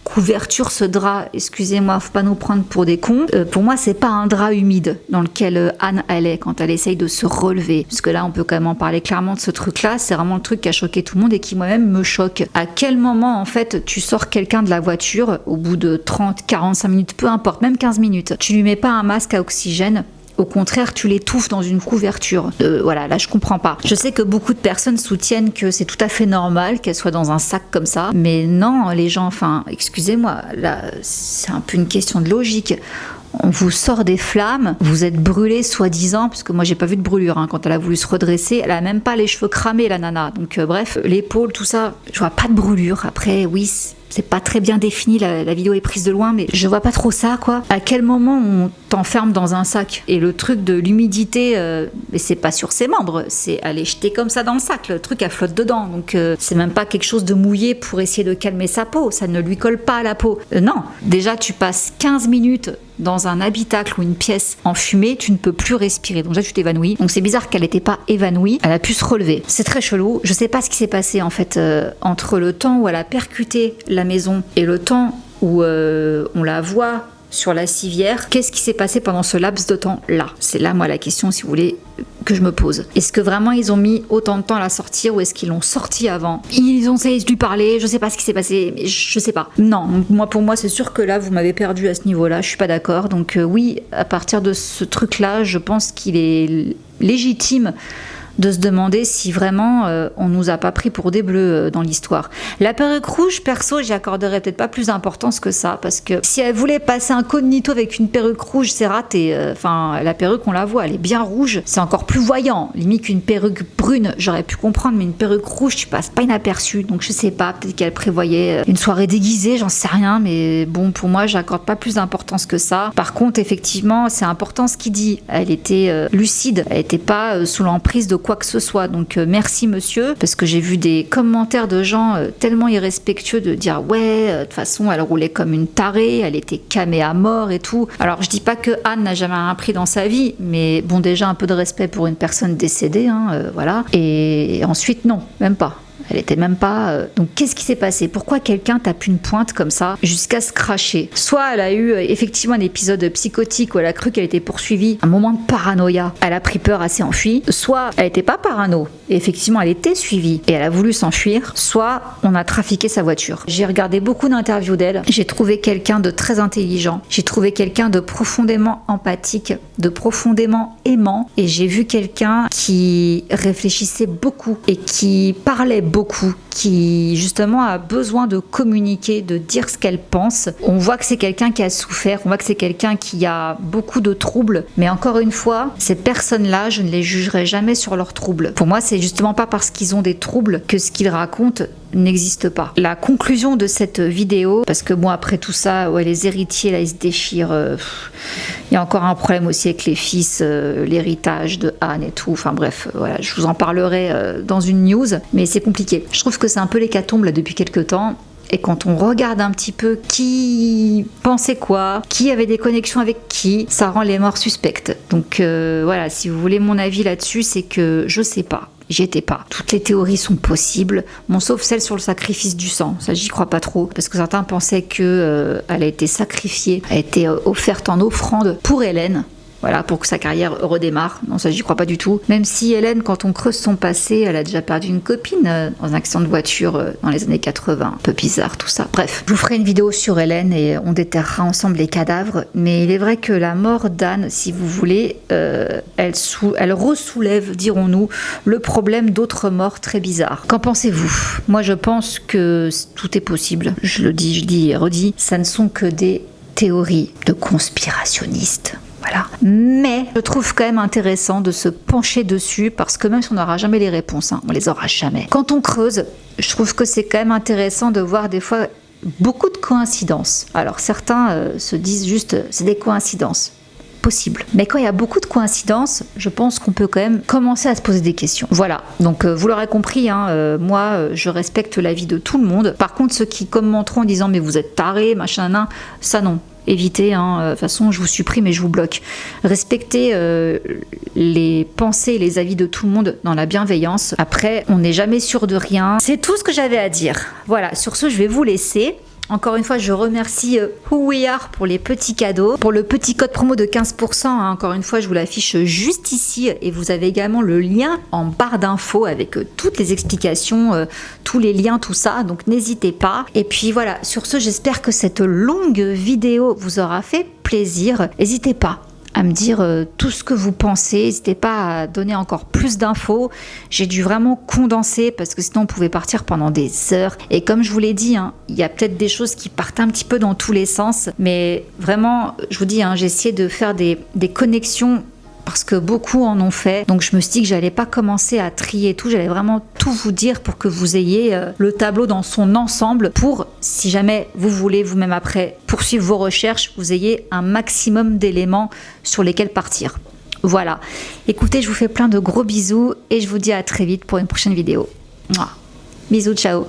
couverture, ce drap, excusez-moi, faut pas nous prendre pour des cons. Pour moi, c'est pas un drap humide dans lequel Anne elle est quand elle essaye de se relever. Parce que là, on peut quand même en parler clairement de ce truc-là. C'est vraiment le truc qui a choqué tout le monde et qui moi-même me choque. À quel moment, en fait, tu sors quelqu'un de la voiture au bout de 30, 45 minutes, peu importe, même 15 minutes, tu lui mets pas un masque à oxygène. Au contraire, tu l'étouffes dans une couverture. Voilà, là, je comprends pas. Je sais que beaucoup de personnes soutiennent que c'est tout à fait normal qu'elle soit dans un sac comme ça. Mais non, les gens, enfin, excusez-moi, là, c'est un peu une question de logique. On vous sort des flammes, vous êtes brûlé soi-disant, parce que moi j'ai pas vu de brûlure quand elle a voulu se redresser, elle a même pas les cheveux cramés la nana, donc bref, l'épaule, tout ça, je vois pas de brûlure. Après oui, c'est pas très bien défini, la vidéo est prise de loin, mais je vois pas trop ça quoi. À quel moment on t'enferme dans un sac? Et le truc de l'humidité, mais c'est pas sur ses membres, c'est aller jeter comme ça dans le sac, le truc elle flotte dedans, donc c'est même pas quelque chose de mouillé pour essayer de calmer sa peau, ça ne lui colle pas à la peau. Non, déjà tu passes 15 minutes dans un habitacle ou une pièce enfumée, tu ne peux plus respirer. Donc là, tu t'évanouis. Donc c'est bizarre qu'elle n'était pas évanouie. Elle a pu se relever. C'est très chelou. Je sais pas ce qui s'est passé en fait entre le temps où elle a percuté la maison et le temps où on la voit sur la civière. Qu'est-ce qui s'est passé pendant ce laps de temps-là? C'est là, moi, la question, si vous voulez, que je me pose. Est-ce que vraiment ils ont mis autant de temps à la sortir ou est-ce qu'ils l'ont sortie avant? Ils ont essayé de lui parler, je sais pas ce qui s'est passé, mais je sais pas. Non, pour moi, c'est sûr que là, vous m'avez perdu à ce niveau-là, je suis pas d'accord. Donc oui, à partir de ce truc-là, je pense qu'il est légitime de se demander si vraiment on nous a pas pris pour des bleus dans l'histoire. La perruque rouge, perso, j'y accorderais peut-être pas plus d'importance que ça, parce que si elle voulait passer incognito avec une perruque rouge, c'est raté. Enfin, la perruque, on la voit, elle est bien rouge, c'est encore plus voyant. Limite qu'une perruque brune, j'aurais pu comprendre, mais une perruque rouge, tu passes pas inaperçu. Donc je sais pas, peut-être qu'elle prévoyait une soirée déguisée, j'en sais rien, mais bon, pour moi, j'accorde pas plus d'importance que ça. Par contre, effectivement, c'est important ce qu'il dit. Elle était lucide, elle était pas sous l'emprise de quoi que ce soit. Donc merci monsieur, parce que j'ai vu des commentaires de gens tellement irrespectueux de dire ouais, de toute façon elle roulait comme une tarée, elle était camée à mort et tout. Alors je dis pas que Anne n'a jamais rien pris dans sa vie, mais bon, déjà un peu de respect pour une personne décédée, hein, voilà. Et ensuite non, même pas. Elle était même pas... Donc qu'est-ce qui s'est passé? Pourquoi quelqu'un tape une pointe comme ça jusqu'à se cracher? Soit elle a eu effectivement un épisode psychotique où elle a cru qu'elle était poursuivie, un moment de paranoïa, elle a pris peur, elle s'est enfuie. Soit elle n'était pas parano, et effectivement elle était suivie et elle a voulu s'enfuir. Soit on a trafiqué sa voiture. J'ai regardé beaucoup d'interviews d'elle, j'ai trouvé quelqu'un de très intelligent, j'ai trouvé quelqu'un de profondément empathique, de profondément aimant, et j'ai vu quelqu'un qui réfléchissait beaucoup et qui parlait beaucoup, qui justement a besoin de communiquer, de dire ce qu'elle pense. On voit que c'est quelqu'un qui a souffert, on voit que c'est quelqu'un qui a beaucoup de troubles, mais encore une fois, ces personnes-là, je ne les jugerai jamais sur leurs troubles. Pour moi, c'est justement pas parce qu'ils ont des troubles que ce qu'ils racontent n'existe pas. La conclusion de cette vidéo, parce que bon, après tout ça, ouais, les héritiers là ils se déchirent, il y a encore un problème aussi avec les fils, l'héritage de Anne et tout, enfin bref, voilà, je vous en parlerai dans une news, mais c'est compliqué. Je trouve que c'est un peu l'hécatombe là depuis quelques temps. Et quand on regarde un petit peu qui pensait quoi, qui avait des connexions avec qui, ça rend les morts suspectes. Donc voilà, si vous voulez mon avis là-dessus, c'est que je sais pas. J'y étais pas. Toutes les théories sont possibles, bon, sauf celle sur le sacrifice du sang. Ça, j'y crois pas trop, parce que certains pensaient que elle a été sacrifiée, a été offerte en offrande pour Hélène. Voilà, pour que sa carrière redémarre. Non, ça, j'y crois pas du tout. Même si Hélène, quand on creuse son passé, elle a déjà perdu une copine dans un accident de voiture dans les années 80. Un peu bizarre tout ça. Bref, je vous ferai une vidéo sur Hélène et on déterrera ensemble les cadavres. Mais il est vrai que la mort d'Anne, si vous voulez, elle ressoulève, dirons-nous, le problème d'autres morts très bizarres. Qu'en pensez-vous? Moi, je pense que tout est possible. Je le dis, je dis et redis. Ça ne sont que des théories de conspirationnistes. Voilà. Mais je trouve quand même intéressant de se pencher dessus parce que même si on n'aura jamais les réponses, hein, on les aura jamais. Quand on creuse, je trouve que c'est quand même intéressant de voir des fois beaucoup de coïncidences. Alors certains se disent juste c'est des coïncidences. Possible. Mais quand il y a beaucoup de coïncidences, je pense qu'on peut quand même commencer à se poser des questions. Voilà, donc vous l'aurez compris, hein, moi je respecte l'avis de tout le monde. Par contre, ceux qui commenteront en disant mais vous êtes tarés, machin, nan, ça non. Évitez, hein, de toute façon je vous supprime et je vous bloque. Respectez les pensées et les avis de tout le monde dans la bienveillance. Après, on n'est jamais sûr de rien. C'est tout ce que j'avais à dire. Voilà, sur ce je vais vous laisser. Encore une fois, je remercie Who We Are pour les petits cadeaux. Pour le petit code promo de 15%, hein, encore une fois, je vous l'affiche juste ici. Et vous avez également le lien en barre d'infos avec toutes les explications, tous les liens, tout ça. Donc n'hésitez pas. Et puis voilà, sur ce, j'espère que cette longue vidéo vous aura fait plaisir. N'hésitez pas à me dire tout ce que vous pensez, n'hésitez pas à donner encore plus d'infos. J'ai dû vraiment condenser parce que sinon on pouvait partir pendant des heures. Et comme je vous l'ai dit, hein, il y a peut-être des choses qui partent un petit peu dans tous les sens, mais vraiment, je vous dis, hein, j'ai essayé de faire des connexions parce que beaucoup en ont fait. Donc je me suis dit que j'allais pas commencer à trier tout, j'allais vraiment tout vous dire pour que vous ayez le tableau dans son ensemble pour, si jamais vous voulez vous-même après poursuivre vos recherches, vous ayez un maximum d'éléments sur lesquels partir. Voilà. Écoutez, je vous fais plein de gros bisous et je vous dis à très vite pour une prochaine vidéo. Mouah. Bisous, ciao.